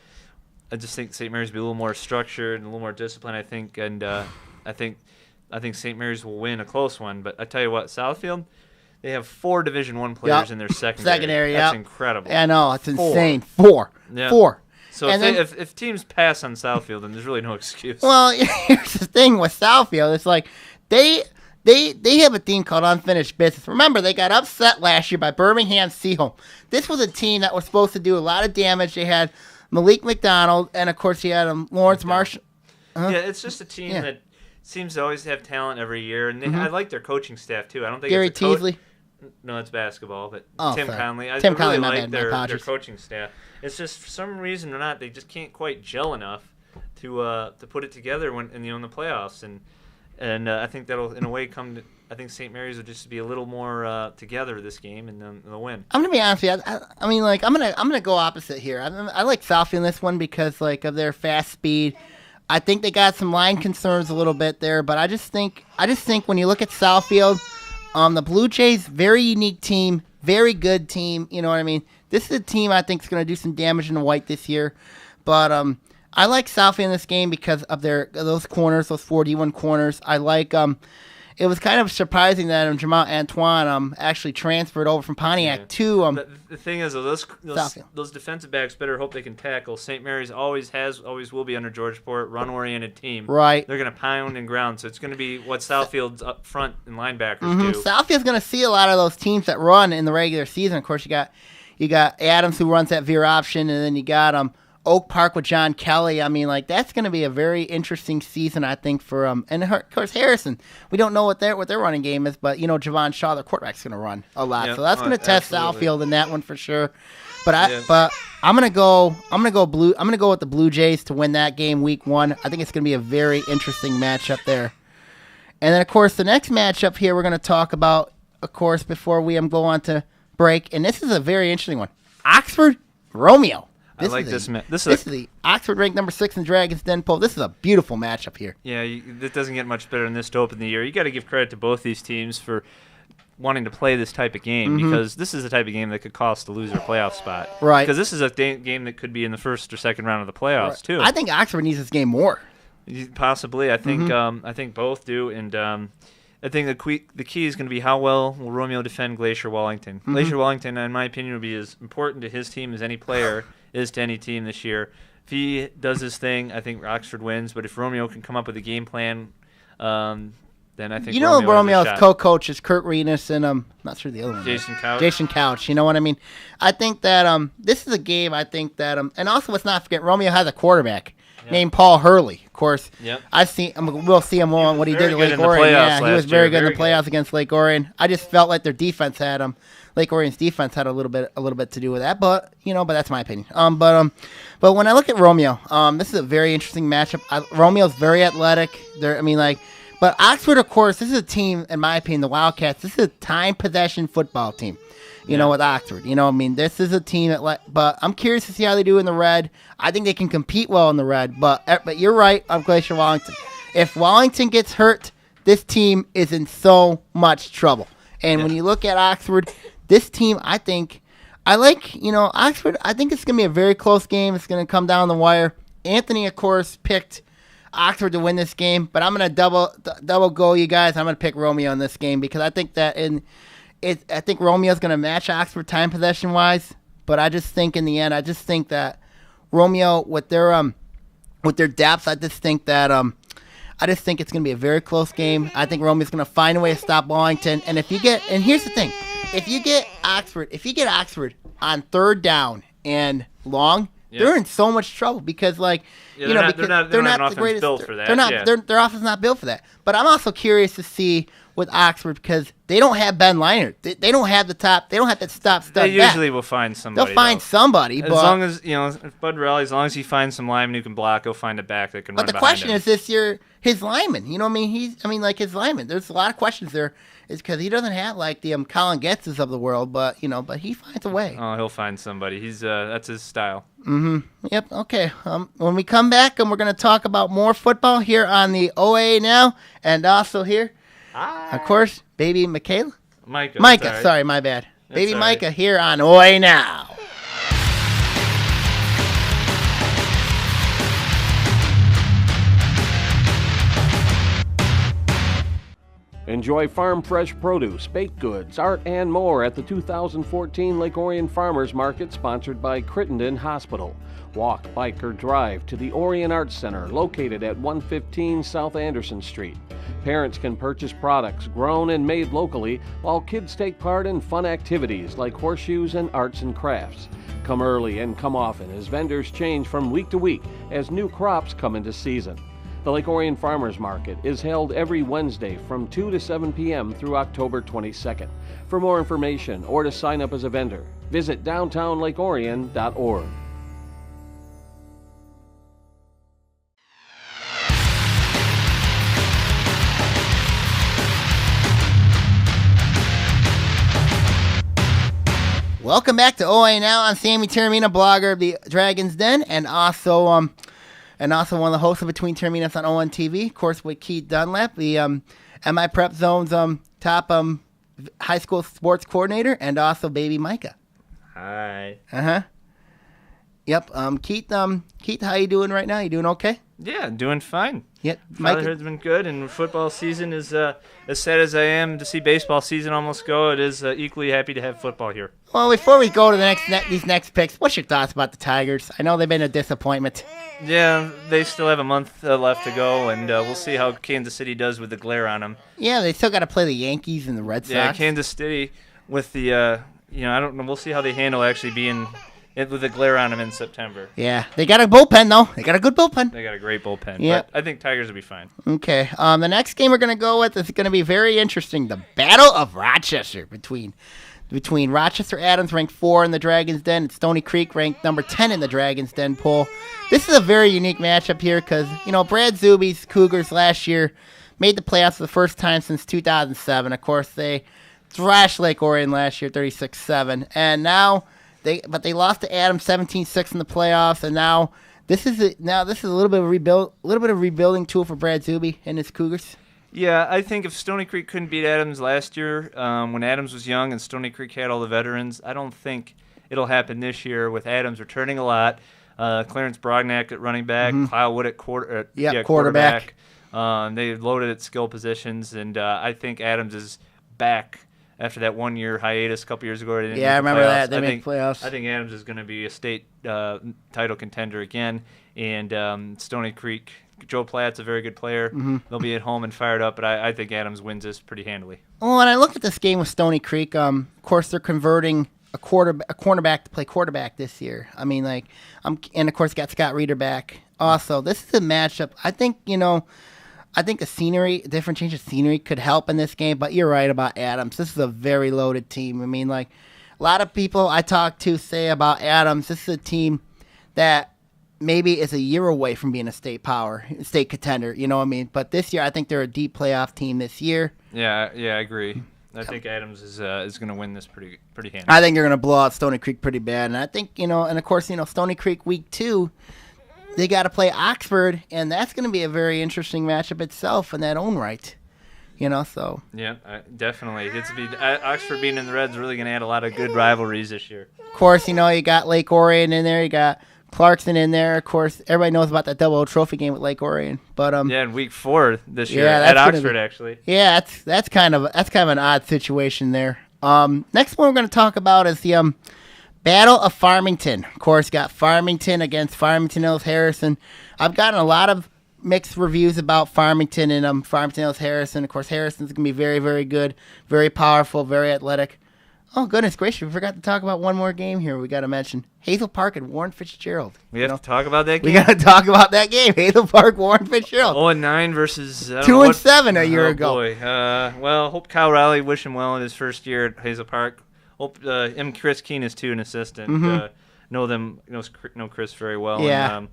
[SPEAKER 3] just think St. Mary's will be a little more structured and a little more disciplined. I think, and I think St. Mary's will win a close one. But I tell you what, Southfield, they have 4 Division I players in their secondary. That's incredible.
[SPEAKER 2] I know, it's insane. 4.
[SPEAKER 3] Yep.
[SPEAKER 2] 4.
[SPEAKER 3] So if teams pass on Southfield, then there's really no excuse.
[SPEAKER 2] Well, here's the thing with Southfield. It's like they have a team called Unfinished Business. Remember, they got upset last year by Birmingham Seaholm. This was a team that was supposed to do a lot of damage. They had Malik McDonald, and of course, he had Lawrence Marshall.
[SPEAKER 3] Yeah, it's just a team that seems to always have talent every year, and I like their coaching staff too. I don't think
[SPEAKER 2] Gary
[SPEAKER 3] it's
[SPEAKER 2] Teasley.
[SPEAKER 3] No, it's basketball, but Tim
[SPEAKER 2] sorry.
[SPEAKER 3] Conley. I
[SPEAKER 2] Tim
[SPEAKER 3] really
[SPEAKER 2] Conley,
[SPEAKER 3] like their coaching staff. It's just for some reason or not, they just can't quite gel enough to put it together when in the playoffs, and I think that'll in a way come to. I think St. Mary's will just be a little more together this game, and then they'll win.
[SPEAKER 2] I'm gonna be honest with you. I mean, like I'm gonna go opposite here. I like Southfield in this one because like of their fast speed. I think they got some line concerns a little bit there, but I just think when you look at Southfield, the Blue Jays, very unique team, very good team. You know what I mean? This is a team I think is going to do some damage in the white this year. But I like Southfield in this game because of those corners, those 4D1 corners. I like it was kind of surprising that Jamal Antoine actually transferred over from Pontiac to
[SPEAKER 3] the thing is, those defensive backs better hope they can tackle. St. Mary's always will be under Georgeport, run-oriented team.
[SPEAKER 2] Right.
[SPEAKER 3] They're going to pound and ground, so it's going to be what Southfield's up front and linebackers do.
[SPEAKER 2] Southfield's going to see a lot of those teams that run in the regular season. Of course, you got Adams who runs that veer option, and then you got Oak Park with John Kelly. I mean, like that's going to be a very interesting season, I think, for and of course Harrison. We don't know what their running game is, but you know Javon Shaw, their quarterback's going to run a lot, so that's going to test Southfield in that one for sure. But I'm going to go blue. I'm going to go with the Blue Jays to win that game week 1. I think it's going to be a very interesting matchup there. And then of course the next matchup here we're going to talk about, of course, before we go on to break, and this is a very interesting one. Oxford Romeo. This is the Oxford ranked number 6 in Dragons Den poll. This is a beautiful matchup here.
[SPEAKER 3] Yeah, it doesn't get much better than this to open the year. You got to give credit to both these teams for wanting to play this type of game because this is the type of game that could cost the loser a playoff spot.
[SPEAKER 2] Right.
[SPEAKER 3] Because this is a game that could be in the first or second round of the playoffs too.
[SPEAKER 2] I think Oxford needs this game more.
[SPEAKER 3] Possibly, I think both do, and I think the key is going to be how well will Romeo defend Glacier Wellington. Glacier Wellington, in my opinion, will be as important to his team as any player is to any team this year. If he does his thing, I think Oxford wins. But if Romeo can come up with a game plan, then I think
[SPEAKER 2] Romeo's co-coach is Kurt Renus and I'm not sure the other one. Jason Couch. You know what I mean? I think that this is a game. I think that and also let's not forget Romeo has a quarterback named Paul Hurley. Of course, we'll see him on what he did at Lake Orion. Yeah, he was very good in the playoffs against Lake Orion. I just felt like their defense had Lake Orion's defense had a little bit to do with that, but that's my opinion. But when I look at Romeo, this is a very interesting matchup. Romeo's very athletic. But Oxford, of course, this is a team, in my opinion, the Wildcats, this is a time possession football team, you know, with Oxford. You know, I mean, this is a team that, but I'm curious to see how they do in the red. I think they can compete well in the red, but you're right on Glacier Wallington. If Wallington gets hurt, this team is in so much trouble. And when you look at Oxford, this team, Oxford, I think it's going to be a very close game. It's going to come down the wire. Anthony, of course, picked Oxford to win this game, but I'm going to double go you guys. I'm going to pick Romeo in this game because I think that I think Romeo's going to match Oxford time possession wise, but I just think in the end, I just think that Romeo with their depth, I just think it's going to be a very close game. I think Romeo's going to find a way to stop Wallington, and here's the thing, if you get Oxford on third down and long, they're in so much trouble because they're not the greatest. Built for that. Their offense is not built for that. But I'm also curious to see with Oxford because they don't have Ben Leinert. They don't have the top. They don't have that stop stud.
[SPEAKER 3] They usually will find somebody.
[SPEAKER 2] They'll find somebody.
[SPEAKER 3] As long as if Bud Raleigh, as long as he finds some lineman who can block, he'll find a back that can run behind him.
[SPEAKER 2] But the question is this year, his lineman. You know what I mean? His lineman. There's a lot of questions there. Is because he doesn't have the Colin Getzes of the world, but he finds a way.
[SPEAKER 3] Oh, he'll find somebody. He's that's his style.
[SPEAKER 2] Mm-hmm. Yep. Okay. When we come back, we're going to talk about more football here on the OAA now, and also here, of course, baby Micah. Micah. Sorry, my bad. Baby Micah here on OAA now.
[SPEAKER 4] Enjoy farm fresh produce, baked goods, art, and more at the 2014 Lake Orion Farmers Market sponsored by Crittenden Hospital. Walk, bike, or drive to the Orion Arts Center located at 115 South Anderson Street. Parents can purchase products grown and made locally while kids take part in fun activities like horseshoes and arts and crafts. Come early and come often as vendors change from week to week as new crops come into season. The Lake Orion Farmers Market is held every Wednesday from 2 to 7 p.m. through October 22nd. For more information or to sign up as a vendor, visit downtownlakeorion.org.
[SPEAKER 2] Welcome back to OA Now. I'm Sammy Taormina, blogger of the Dragon's Den, and also one of the hosts of Between Terminas on ON TV, of course, with Keith Dunlap, the MI Prep Zone's top high school sports coordinator, and also baby Micah.
[SPEAKER 3] Hi.
[SPEAKER 2] Yep. Keith, how you doing right now? You doing okay?
[SPEAKER 3] Yeah, doing fine.
[SPEAKER 2] Yep.
[SPEAKER 3] Fatherhood's been good, and football season is as sad as I am to see baseball season almost go. It is equally happy to have football here.
[SPEAKER 2] Well, before we go to these next picks, what's your thoughts about the Tigers? I know they've been a disappointment.
[SPEAKER 3] Yeah, they still have a month left to go, and we'll see how Kansas City does with the glare on them.
[SPEAKER 2] Yeah, they still got to play the Yankees and the Red Sox.
[SPEAKER 3] Yeah, Kansas City with the, I don't know. We'll see how they handle actually being with the glare on them in September.
[SPEAKER 2] Yeah, they got a bullpen, though. They got a good bullpen.
[SPEAKER 3] They got a great bullpen.
[SPEAKER 2] Yeah.
[SPEAKER 3] But I think Tigers will be fine.
[SPEAKER 2] Okay. The next game we're going to go with is going to be very interesting. The Battle of Rochester between Rochester Adams, ranked 4 in the Dragon's Den, and Stony Creek, ranked number 10 in the Dragon's Den poll. This is a very unique matchup here because, Brad Zuby's Cougars last year made the playoffs for the first time since 2007. Of course, they thrashed Lake Orion last year, 36-7. And now they lost to Adams 17-6 in the playoffs, and now this is a little bit of rebuilding tool for Brad Zuby and his Cougars.
[SPEAKER 3] Yeah, I think if Stony Creek couldn't beat Adams last year, when Adams was young and Stony Creek had all the veterans, I don't think it'll happen this year with Adams returning a lot. Clarence Brognac at running back, Kyle Wood at quarterback. They loaded at skill positions, and I think Adams is back after that 1-year hiatus a couple years ago.
[SPEAKER 2] I remember that. They made playoffs.
[SPEAKER 3] I think Adams is going to be a state title contender again, and Stony Creek, Joe Platt's a very good player. They'll be at home and fired up, but I think Adams wins this pretty handily.
[SPEAKER 2] Well, when I look at this game with Stony Creek, of course they're converting a cornerback to play quarterback this year. I mean, and of course got Scott Reeder back. Also, this is a matchup. I think a different change of scenery could help in this game. But you're right about Adams. This is a very loaded team. I mean, a lot of people I talk to say about Adams, this is a team that maybe is a year away from being a state contender. You know what I mean? But this year, I think they're a deep playoff team this year.
[SPEAKER 3] Yeah, I agree. I think Adams is going to win this pretty handily.
[SPEAKER 2] I think they're going to blow out Stony Creek pretty bad. And I think, and of course, Stony Creek week 2, they got to play Oxford, and that's going to be a very interesting matchup itself in that own right. So.
[SPEAKER 3] Yeah, definitely. Oxford being in the Reds really going to add a lot of good rivalries this year.
[SPEAKER 2] Of course, you got Lake Orion in there. You got Clarkson in there. Of course, everybody knows about that double trophy game with Lake Orion. But
[SPEAKER 3] in week 4 this year at Oxford, actually.
[SPEAKER 2] Yeah, that's kind of an odd situation there. Next one we're going to talk about is the Battle of Farmington. Of course, got Farmington against Farmington Hills Harrison. I've gotten a lot of mixed reviews about Farmington and Farmington Hills Harrison. Of course, Harrison's going to be very, very good, very powerful, very athletic. Oh, goodness gracious, we forgot to talk about one more game here we got to mention. Hazel Park and Warren Fitzgerald.
[SPEAKER 3] We have to talk about that game?
[SPEAKER 2] We got to talk about that game. Hazel Park, Warren Fitzgerald.
[SPEAKER 3] 0-9 versus...
[SPEAKER 2] 2-7 a year ago.
[SPEAKER 3] Boy. Hope Kyle Riley, wish him well in his first year at Hazel Park. Hope Chris Keene is too, an assistant. Know Chris very well.
[SPEAKER 2] Yeah.
[SPEAKER 3] And,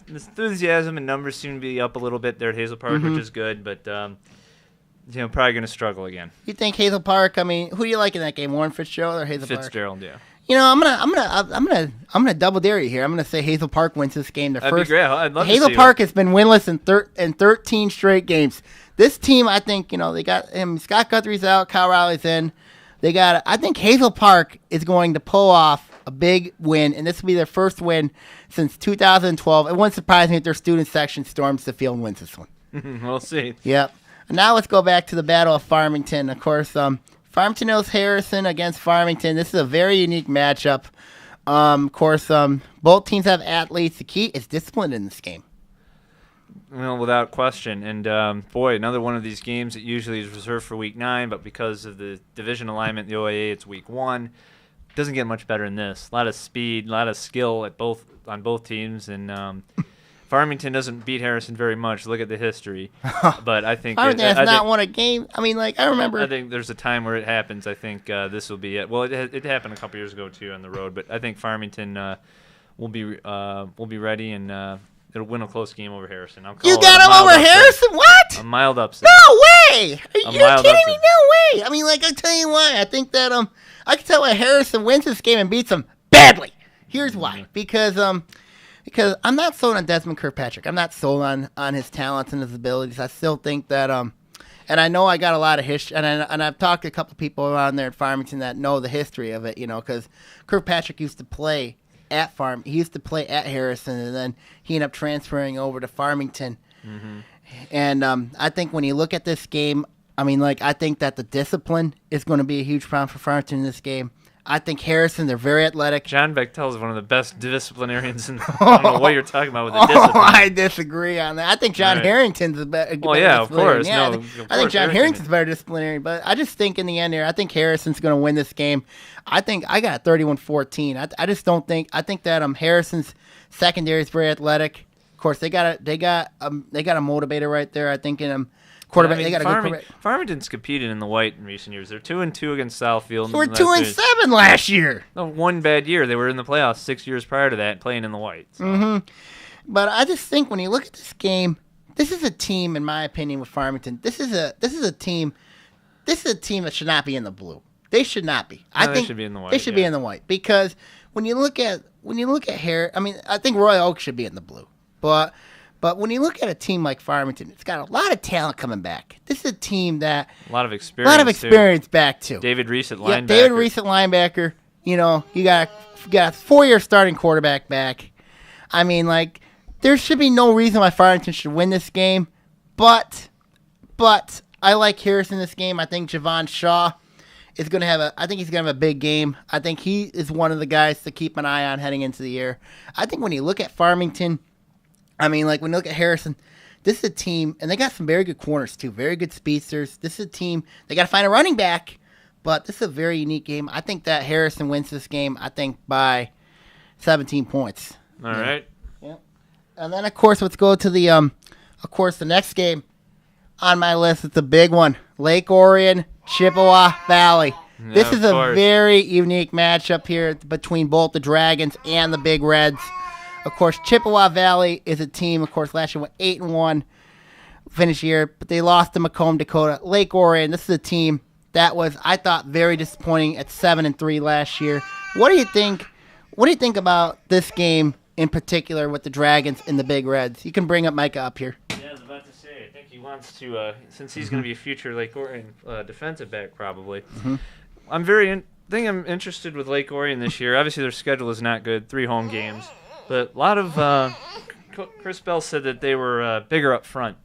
[SPEAKER 3] enthusiasm and numbers seem to be up a little bit there at Hazel Park, which is good, but... probably going to struggle again.
[SPEAKER 2] You think Hazel Park? I mean, who do you like in that game, Warren Fitzgerald or Hazel Park?
[SPEAKER 3] Fitzgerald, yeah.
[SPEAKER 2] I'm gonna double dare you here. I'm gonna say Hazel Park wins this game.
[SPEAKER 3] That'd be great. I'd love
[SPEAKER 2] Hazel
[SPEAKER 3] to see
[SPEAKER 2] Park has been winless in 13 straight games. This team, I think, they got him. Scott Guthrie's out. Kyle Riley's in. I think Hazel Park is going to pull off a big win, and this will be their first win since 2012. It wouldn't surprise me if their student section storms the field and wins this one.
[SPEAKER 3] We'll see.
[SPEAKER 2] Yep. Now let's go back to the Battle of Farmington. Of course, Farmington Hills Harrison against Farmington. This is a very unique matchup. Of course, both teams have athletes. The key is discipline in this game.
[SPEAKER 3] Well, without question. And, another one of these games that usually is reserved for Week 9, but because of the division alignment in the OAA, it's Week 1. Doesn't get much better than this. A lot of speed, a lot of skill on both teams, and Farmington doesn't beat Harrison very much. Look at the history. But I think
[SPEAKER 2] Farmington has not won a game. I mean, I remember.
[SPEAKER 3] I think there's a time where it happens. I think this will be it. Well, it happened a couple years ago too on the road. But I think Farmington will be ready and it'll win a close game over Harrison.
[SPEAKER 2] You got him over Harrison? What?
[SPEAKER 3] A mild upset.
[SPEAKER 2] No way! You're kidding me? No way! I mean, I'll tell you why. I think that I can tell why Harrison wins this game and beats him badly. Here's why. Because I'm not sold on Desmond Kirkpatrick. I'm not sold on his talents and his abilities. I still think that and I know I got a lot of history, and I've talked to a couple people around there at Farmington that know the history of it, because Kirkpatrick used to play at Harrison, and then he ended up transferring over to Farmington. Mm-hmm. And I think when you look at this game, I think that the discipline is going to be a huge problem for Farmington in this game. I think Harrison, they're very athletic.
[SPEAKER 3] John Bechtel is one of the best disciplinarians. I don't know what you're talking about with the discipline.
[SPEAKER 2] I disagree on that. I think John Harrington's a better disciplinarian.
[SPEAKER 3] Of course.
[SPEAKER 2] Yeah, I think John Harrington's a better disciplinarian. But I just think in the end here, I think Harrison's going to win this game. I think I got 31-14. I just don't think. I think that Harrison's secondary is very athletic. Of course, they got a motivator right there. I think in quarterback. They got a good quarterback.
[SPEAKER 3] Farmington's competed in the white in recent years. They're 2-2 against Southfield.
[SPEAKER 2] They were 2-7 last year.
[SPEAKER 3] No, one bad year. They were in the playoffs 6 years prior to that, playing in the white. So.
[SPEAKER 2] Mm-hmm. But I just think when you look at this game, this is a team, in my opinion, with Farmington. This is a team that should not be in the blue. They should not be. I think
[SPEAKER 3] they should be in the white.
[SPEAKER 2] They should be in the white because when you look at I think Royal Oak should be in the blue, but when you look at a team like Farmington, it's got a lot of talent coming back. This is a team that
[SPEAKER 3] a lot of experience
[SPEAKER 2] back too.
[SPEAKER 3] David Reese at linebacker.
[SPEAKER 2] Yeah, David Reese at linebacker. You got a 4-year starting quarterback back. There should be no reason why Farmington should win this game, but I like Harrison in this game. I think Javon Shaw is going to have a big game. I think he is one of the guys to keep an eye on heading into the year. I think when you look at Farmington, when you look at Harrison, this is a team, and they got some very good corners too, very good speedsters. This is a team, they got to find a running back, but this is a very unique game. I think that Harrison wins this game, by 17 points.
[SPEAKER 3] All right.
[SPEAKER 2] Yeah. And then, of course, let's go to the next game on my list. It's a big one. Lake Orion, Chippewa Valley.
[SPEAKER 3] Yeah,
[SPEAKER 2] this is a very unique matchup here between both the Dragons and the Big Reds. Of course, Chippewa Valley is a team. Of course, last year went 8-1, finished year, but they lost to Macomb, Dakota. Lake Orion. This is a team that was, I thought, very disappointing at 7-3 last year. What do you think? What do you think about this game in particular with the Dragons and the Big Reds? You can bring up Micah up here.
[SPEAKER 3] Yeah, I was about to say, I think he wants to, since he's going to be a future Lake Orion defensive back probably. I'm interested with Lake Orion this year. Obviously, their schedule is not good, 3 home games. But a lot of Chris Bell said that they were bigger up front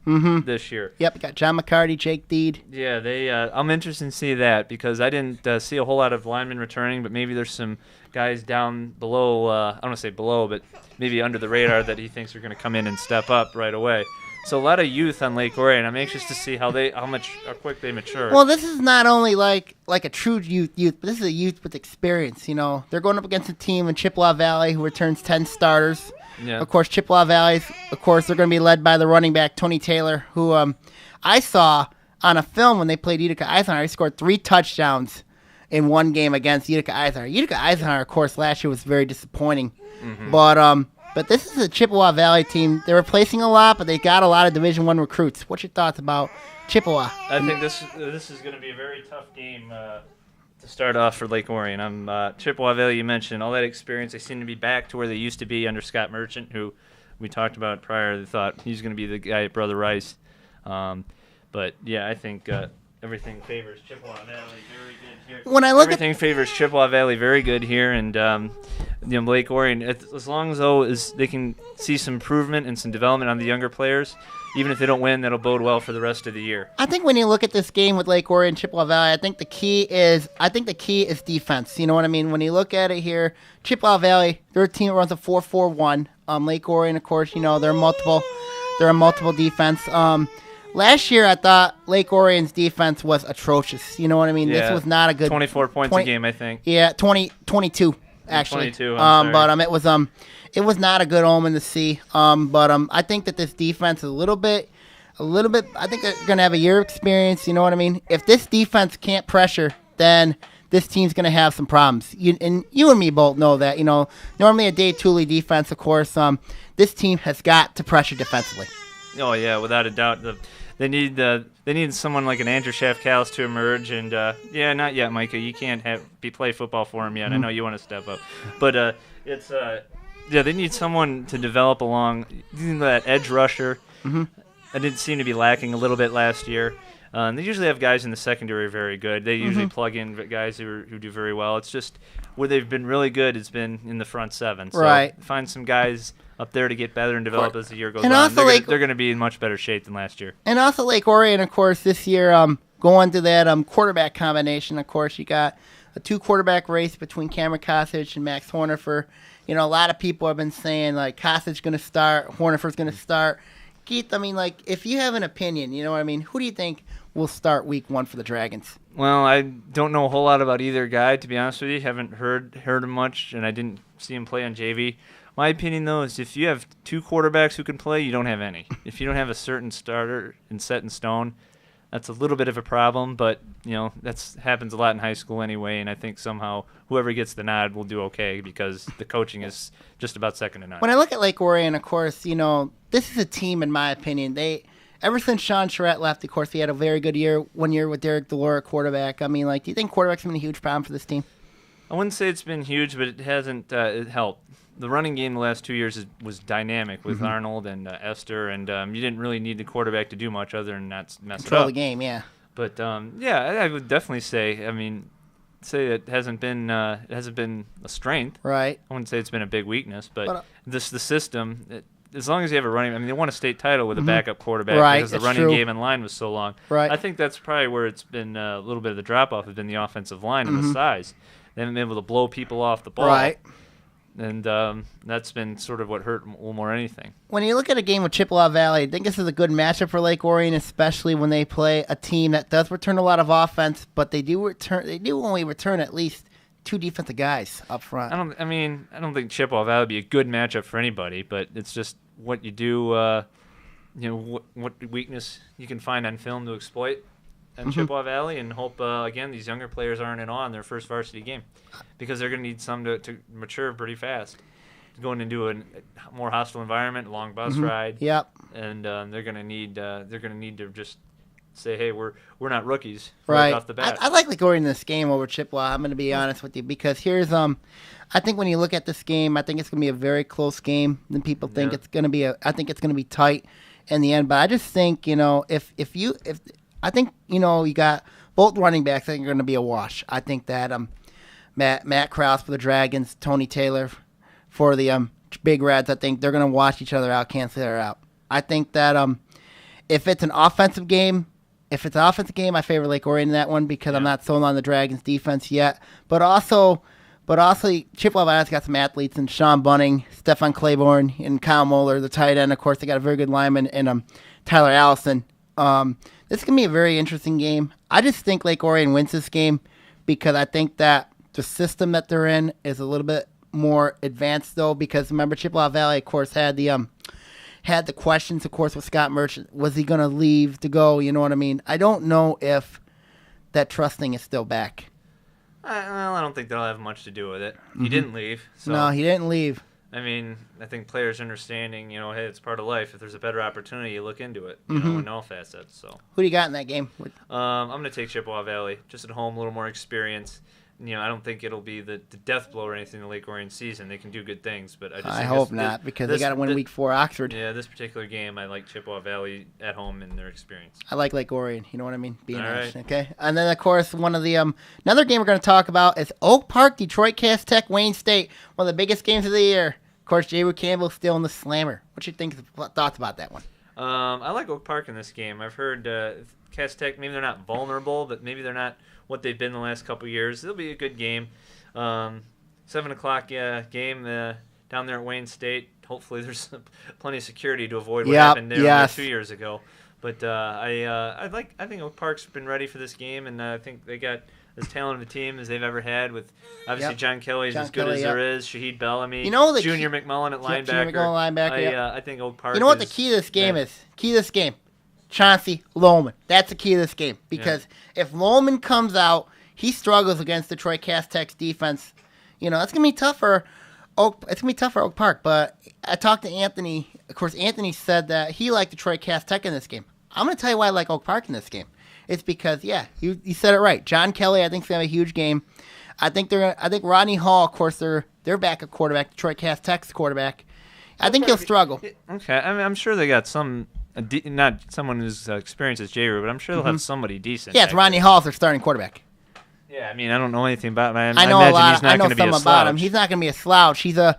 [SPEAKER 3] this year.
[SPEAKER 2] Yep, got John McCarty, Jake Deed.
[SPEAKER 3] Yeah, they. I'm interested in see that because I didn't see a whole lot of linemen returning, but maybe there's some guys down below. I don't want to say below, but maybe under the radar that he thinks are going to come in and step up right away. So a lot of youth on Lake Orion. I'm anxious to see how quick they mature.
[SPEAKER 2] Well, this is not only like a true youth, but this is a youth with experience. You know, they're going up against a team in Chippewa Valley who returns 10 starters.
[SPEAKER 3] Yeah.
[SPEAKER 2] Of course, Chippewa Valley, of course, they're going to be led by the running back, Tony Taylor, who I saw on a film when they played Utica Eisenhower. He scored 3 touchdowns in one game against Utica Eisenhower. Utica Eisenhower, of course, last year was very disappointing. But this is a Chippewa Valley team. They're replacing a lot, but they got a lot of Division I recruits. What's your thoughts about Chippewa?
[SPEAKER 3] I think this is going to be a very tough game to start off for Lake Orion. Chippewa Valley, you mentioned, all that experience. They seem to be back to where they used to be under Scott Merchant, who we talked about prior. They thought he's going to be the guy at Brother Rice. But, yeah, I think everything favors Chippewa Valley very good here. Everything favors Chippewa Valley very good here, and Lake Orion, as long as they can see some improvement and some development on the younger players, even if they don't win, that'll bode well for the rest of the year.
[SPEAKER 2] I think when you look at this game with Lake Orion, Chippewa Valley, I think the key is defense. You know what I mean? When you look at it here, Chippewa Valley, their team runs a 4-4-1. Lake Orion, of course, they're a multiple defense. Last year, I thought Lake Orion's defense was atrocious. You know what I mean?
[SPEAKER 3] Yeah,
[SPEAKER 2] this was not a good
[SPEAKER 3] 24 points a game, I think.
[SPEAKER 2] Yeah, 22 actually.
[SPEAKER 3] 22.
[SPEAKER 2] But it was not a good omen to see. But I think that this defense is a little bit. I think they're gonna have a year of experience. You know what I mean? If this defense can't pressure, then this team's gonna have some problems. You and me both know that. Normally a Dave Tooley defense, of course. This team has got to pressure defensively.
[SPEAKER 3] Oh yeah, without a doubt. They need someone like an Andrew Shafkalis to emerge, and not yet, Micah. You can't play football for him yet. I know you want to step up, but they need someone to develop along that edge rusher. I didn't seem to be lacking a little bit last year. They usually have guys in the secondary very good. They usually plug in guys who do very well. It's just where they've been really good has been in the front seven. So
[SPEAKER 2] right.
[SPEAKER 3] Find some guys up there to get better and develop as the year goes on. They're going to be in much better shape than last year. And
[SPEAKER 2] also Lake Orion, of course, this year going to that quarterback combination. Of course, you got a 2-quarterback race between Cameron Kosich and Max Hornifer. A lot of people have been saying, like, Kosich going to start, Hornifer's going to start. Keith, if you have an opinion, you know what I mean, who do you think will start week 1 for the Dragons?
[SPEAKER 3] Well, I don't know a whole lot about either guy, to be honest with you. Haven't heard him much, and I didn't see him play on JV. My opinion, though, is if you have 2 quarterbacks who can play, you don't have any. If you don't have a certain starter and set in stone, that's a little bit of a problem, but, that happens a lot in high school anyway, and I think somehow whoever gets the nod will do okay because the coaching is just about second to none.
[SPEAKER 2] When I look at Lake Orion, of course, this is a team, in my opinion, ever since Sean Charette left, of course, he had a very good year, 1 year with Derek Delora, quarterback. Do you think quarterback's been a huge problem for this team?
[SPEAKER 3] I wouldn't say it's been huge, but it hasn't it helped. The running game the last 2 years was dynamic with Arnold and Esther, and you didn't really need the quarterback to do much other than not mess it up.
[SPEAKER 2] Control the game, yeah.
[SPEAKER 3] But I would definitely say, it hasn't been a strength.
[SPEAKER 2] Right.
[SPEAKER 3] I wouldn't say it's been a big weakness, but the system. As long as you have a running, they won a state title with a backup quarterback because the running game and line was so long.
[SPEAKER 2] Right.
[SPEAKER 3] I think that's probably where it's been a little bit of the drop off has been the offensive line and the size. They haven't been able to blow people off the ball.
[SPEAKER 2] Right.
[SPEAKER 3] And that's been sort of what hurt more than anything.
[SPEAKER 2] When you look at a game with Chippewa Valley, I think this is a good matchup for Lake Orion, especially when they play a team that does return a lot of offense, but they do only return at least 2 defensive guys up front.
[SPEAKER 3] I don't think Chippewa Valley would be a good matchup for anybody, but it's just what you do, what weakness you can find on film to exploit in Chippewa Valley, and hope, again, these younger players aren't in awe in their first varsity game because they're going to need some to mature pretty fast. going into a more hostile environment, long bus ride.
[SPEAKER 2] Yep.
[SPEAKER 3] And they're gonna need to just say, hey, we're not rookies
[SPEAKER 2] Right
[SPEAKER 3] off the bat.
[SPEAKER 2] I like Lake Orion in this game over Chippewa. I'm going to be honest with you because here's I think when you look at this game, I think it's going to be a very close game. Then people think it's going to be I think it's going to be tight in the end. But I just think if I think you got both running backs, I think are going to be a wash. I think that Matt Krause for the Dragons, Tony Taylor for the Big Reds, I think they're going to wash each other out, cancel each other out. I think that if it's an offensive game, I favor Lake Orion in that one because I'm not sold on the Dragons' defense yet. But also Chippewa Valley's got some athletes in Sean Bunning, Stefan Claiborne, and Kyle Moeller, the tight end. Of course, they got a very good lineman in Tyler Allison. This is going to be a very interesting game. I just think Lake Orion wins this game because I think that the system that they're in is a little bit more advanced, though, because remember, Chippewa Valley, of course, had the questions, of course, with Scott Merchant. Was he going to leave to go? You know what I mean? I don't know if that trust thing is still back.
[SPEAKER 3] I don't think that'll have much to do with it. He didn't leave. So.
[SPEAKER 2] No, he didn't leave.
[SPEAKER 3] I mean, I think players understanding, hey, it's part of life. If there's a better opportunity, you look into it, in all facets. So,
[SPEAKER 2] who do you got in that game?
[SPEAKER 3] I'm going to take Chippewa Valley. Just at home, a little more experience. I don't think it'll be the death blow or anything in the Lake Orion season. They can do good things, but I
[SPEAKER 2] hope not because they got to win Week 4 Oxford.
[SPEAKER 3] Yeah, this particular game, I like Chippewa Valley at home and their experience.
[SPEAKER 2] I like Lake Orion. You know what I mean? Being honest,
[SPEAKER 3] right.
[SPEAKER 2] Okay. And then, of course, one of the another game we're going to talk about is Oak Park, Detroit Cass Tech, Wayne State. One of the biggest games of the year. Of course, J. Root Campbell still in the slammer. What you think? Thoughts about that one?
[SPEAKER 3] I like Oak Park in this game. I've heard Cass Tech, maybe they're not vulnerable, but maybe they're not what they've been the last couple of years. It'll be a good game. 7 o'clock game down there at Wayne State. Hopefully there's plenty of security to avoid what happened there 2 years ago. But I think Oak Park's been ready for this game, and I think they got as talented of a team as they've ever had with obviously John Kelly's as good as there is, Shahid Bellamy, Junior McMullen at linebacker.
[SPEAKER 2] Junior McMullen linebacker.
[SPEAKER 3] I think Oak Park.
[SPEAKER 2] You know what the key to this game is? Key to this game, Chauncey Lohman. That's the key to this game because if Lohman comes out, he struggles against Detroit Cass Tech's defense. It's gonna be tough for Oak. It's gonna be tough for Oak Park. But I talked to Anthony. Of course, Anthony said that he liked Detroit Cass Tech in this game. I'm gonna tell you why I like Oak Park in this game. It's because you said it right. John Kelly, I think, is gonna have a huge game. I think Rodney Hall, of course, their backup quarterback, Detroit Cass Tech's quarterback. I think he'll struggle.
[SPEAKER 3] Okay, I mean, I'm sure they got some. Not someone who's experienced as J. Root, but I'm sure they'll have somebody decent.
[SPEAKER 2] Yeah, it's Rodney Hall's their starting quarterback.
[SPEAKER 3] Yeah, I mean, I don't know anything about him.
[SPEAKER 2] I know a lot. I know
[SPEAKER 3] something
[SPEAKER 2] about him. He's not going to be a slouch. He's a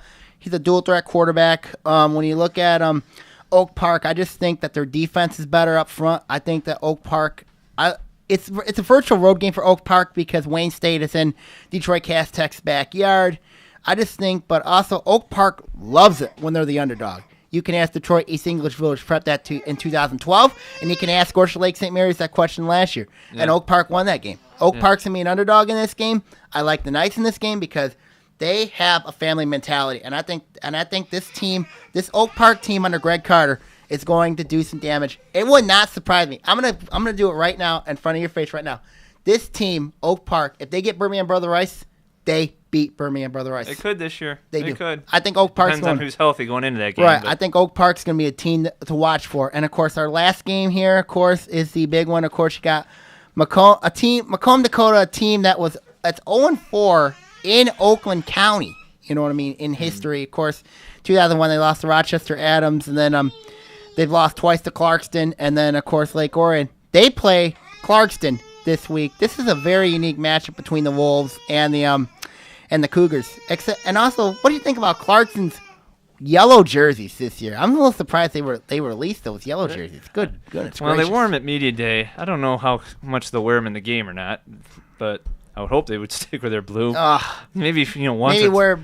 [SPEAKER 2] dual threat quarterback. When you look at Oak Park, I just think that their defense is better up front. I think that Oak Park, it's a virtual road game for Oak Park because Wayne State is in Detroit Cass Tech's backyard. I just think, but also Oak Park loves it when they're the underdog. You can ask Detroit East English Village Prep that in 2012, and you can ask Scotia Lake St. Mary's that question last year. Yeah. And Oak Park won that game. Oak Park's going to be an underdog in this game. I like the Knights in this game because they have a family mentality. And I think this Oak Park team under Greg Carter is going to do some damage. It would not surprise me. I'm gonna do it right now in front of your face right now. This team, Oak Park, if they get Birmingham Brother Rice, they beat Birmingham Brother Rice.
[SPEAKER 3] They could this year.
[SPEAKER 2] They
[SPEAKER 3] could.
[SPEAKER 2] I think Oak Park's
[SPEAKER 3] depends on who's healthy going into that game.
[SPEAKER 2] Right. But I think Oak Park's going to be a team to watch for. And, of course, our last game here, of course, is the big one. Of course, you got Macomb, Dakota, a team that's 0-4 in Oakland County. You know what I mean? In history, of course, 2001 they lost to Rochester Adams, and then they've lost twice to Clarkston, and then, of course, Lake Orion. They play Clarkston this week. This is a very unique matchup between the Wolves and the Cougars. And also, what do you think about Clarkson's yellow jerseys this year? I'm a little surprised they released those yellow jerseys. Good. It's
[SPEAKER 3] well,
[SPEAKER 2] gracious.
[SPEAKER 3] They wore them at media day. I don't know how much they'll wear them in the game or not, but I would hope they would stick with their blue. Maybe once.
[SPEAKER 2] Maybe wear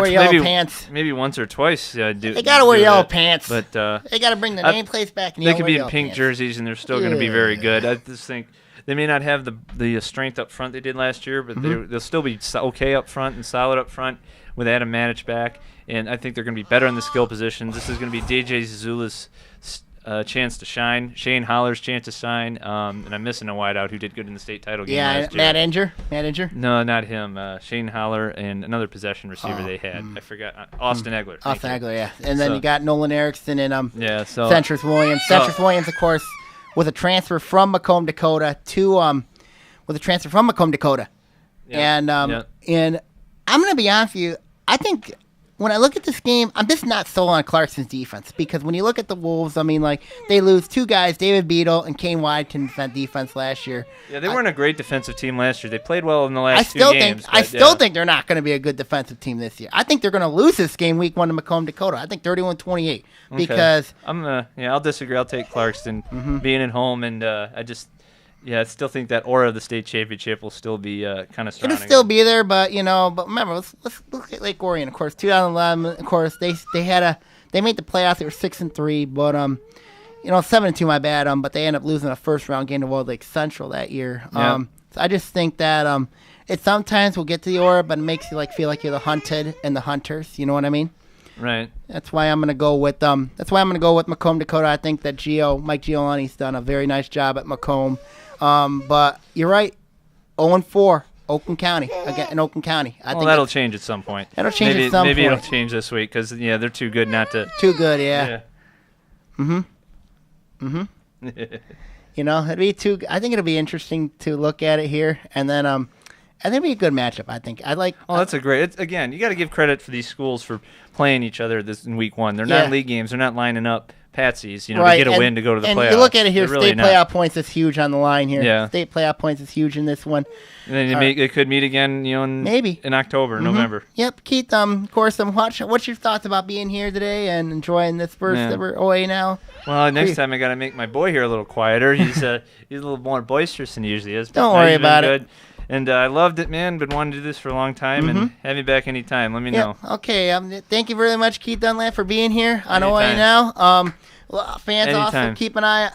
[SPEAKER 2] yellow pants.
[SPEAKER 3] Maybe once or twice.
[SPEAKER 2] They gotta wear yellow pants.
[SPEAKER 3] But
[SPEAKER 2] they gotta bring the nameplates back. And
[SPEAKER 3] they could be in pink
[SPEAKER 2] pants.
[SPEAKER 3] jerseys, and they're still going to be very good. I just think. They may not have the strength up front they did last year, but they'll still be okay up front and solid up front with Adam Manich back. And I think they're going to be better in the skill positions. This is going to be DJ Zazula's a chance to shine. Shane Holler's chance to shine. And I'm missing a wideout who did good in the state title game last year.
[SPEAKER 2] Matt Inger?
[SPEAKER 3] No, not him. Shane Holler and another possession receiver they had. I forgot. Austin Egler.
[SPEAKER 2] Austin Egler, yeah. And then you got Nolan Erickson and Centris Williams. Centris Williams, of course, with a transfer from Macomb, Dakota
[SPEAKER 3] Yeah.
[SPEAKER 2] And I'm going to be honest with you, I think when I look at this game, I'm just not sold on Clarkson's defense, because when you look at the Wolves, I mean, like, they lose two guys, David Beadle and Kane Waddington, that defense last year.
[SPEAKER 3] Yeah, they weren't a great defensive team last year. They played well in the last two games.
[SPEAKER 2] I still think they're not going to be a good defensive team this year. I think they're going to lose this game week 1 to Macomb, Dakota. I think 31-28 because
[SPEAKER 3] I'll disagree. I'll take Clarkson being at home, and I still think that aura of the state championship will still be kind of surrounding.
[SPEAKER 2] It'll still be there, but remember, let's look at Lake Orion. Of course, 2011. Of course, they made the playoffs. They were 6-3, but 7-2. My bad. But they ended up losing a first round game to World Lake Central that year.
[SPEAKER 3] Yeah.
[SPEAKER 2] So I just think that it sometimes will get to the aura, but it makes you feel like you're the hunted and the hunters. You know what I mean?
[SPEAKER 3] Right.
[SPEAKER 2] That's why I'm gonna go with Macomb, Dakota. I think that Mike Giolani's done a very nice job at Macomb. But you're right, 0-4, Oakland County, again in Oakland County. I think
[SPEAKER 3] that'll change at some point.
[SPEAKER 2] That'll change at some point.
[SPEAKER 3] Maybe it'll change this week because they're too good not to.
[SPEAKER 2] Too good, yeah. It'd be too. I think it'll be interesting to look at it here, and then I think it'll be a good matchup. I think
[SPEAKER 3] that's a great. Again, you got to give credit for these schools for playing each other this in week 1. They're not league games. They're not lining up patsies, to get a win to go to the playoffs.
[SPEAKER 2] And you look at it here,
[SPEAKER 3] really
[SPEAKER 2] state playoff points is huge on the line here.
[SPEAKER 3] Yeah.
[SPEAKER 2] State playoff points is huge in this one.
[SPEAKER 3] And then they could meet again,
[SPEAKER 2] maybe
[SPEAKER 3] in October, November.
[SPEAKER 2] Yep, Keith. Of course, what's your thoughts about being here today and enjoying this first ever OA now?
[SPEAKER 3] Well, next time I got to make my boy here a little quieter. He's a little more boisterous than he usually is.
[SPEAKER 2] Don't worry about it.
[SPEAKER 3] And I loved it, man. Been wanting to do this for a long time, and have me back anytime. Let me know.
[SPEAKER 2] Okay. Thank you very much, Keith Dunlap, for being here on
[SPEAKER 3] Anytime.
[SPEAKER 2] OA now. Fans
[SPEAKER 3] Anytime.
[SPEAKER 2] also keep an eye.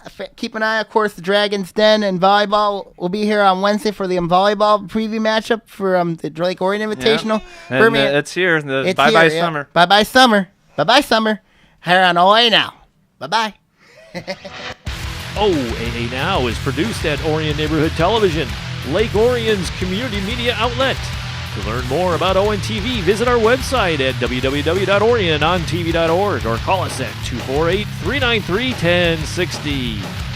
[SPEAKER 2] Of course, the Dragons Den and volleyball will be here on Wednesday for the volleyball preview matchup for the Lake Orion Invitational.
[SPEAKER 3] Yeah. And, it's here. Bye-bye summer.
[SPEAKER 2] Bye-bye summer. Bye-bye summer. Here on OA now. Bye-bye.
[SPEAKER 1] OAA Now is produced at Orion Neighborhood Television, Lake Orion's community media outlet. To learn more about ONTV, visit our website at www.orionontv.org or call us at 248-393-1060.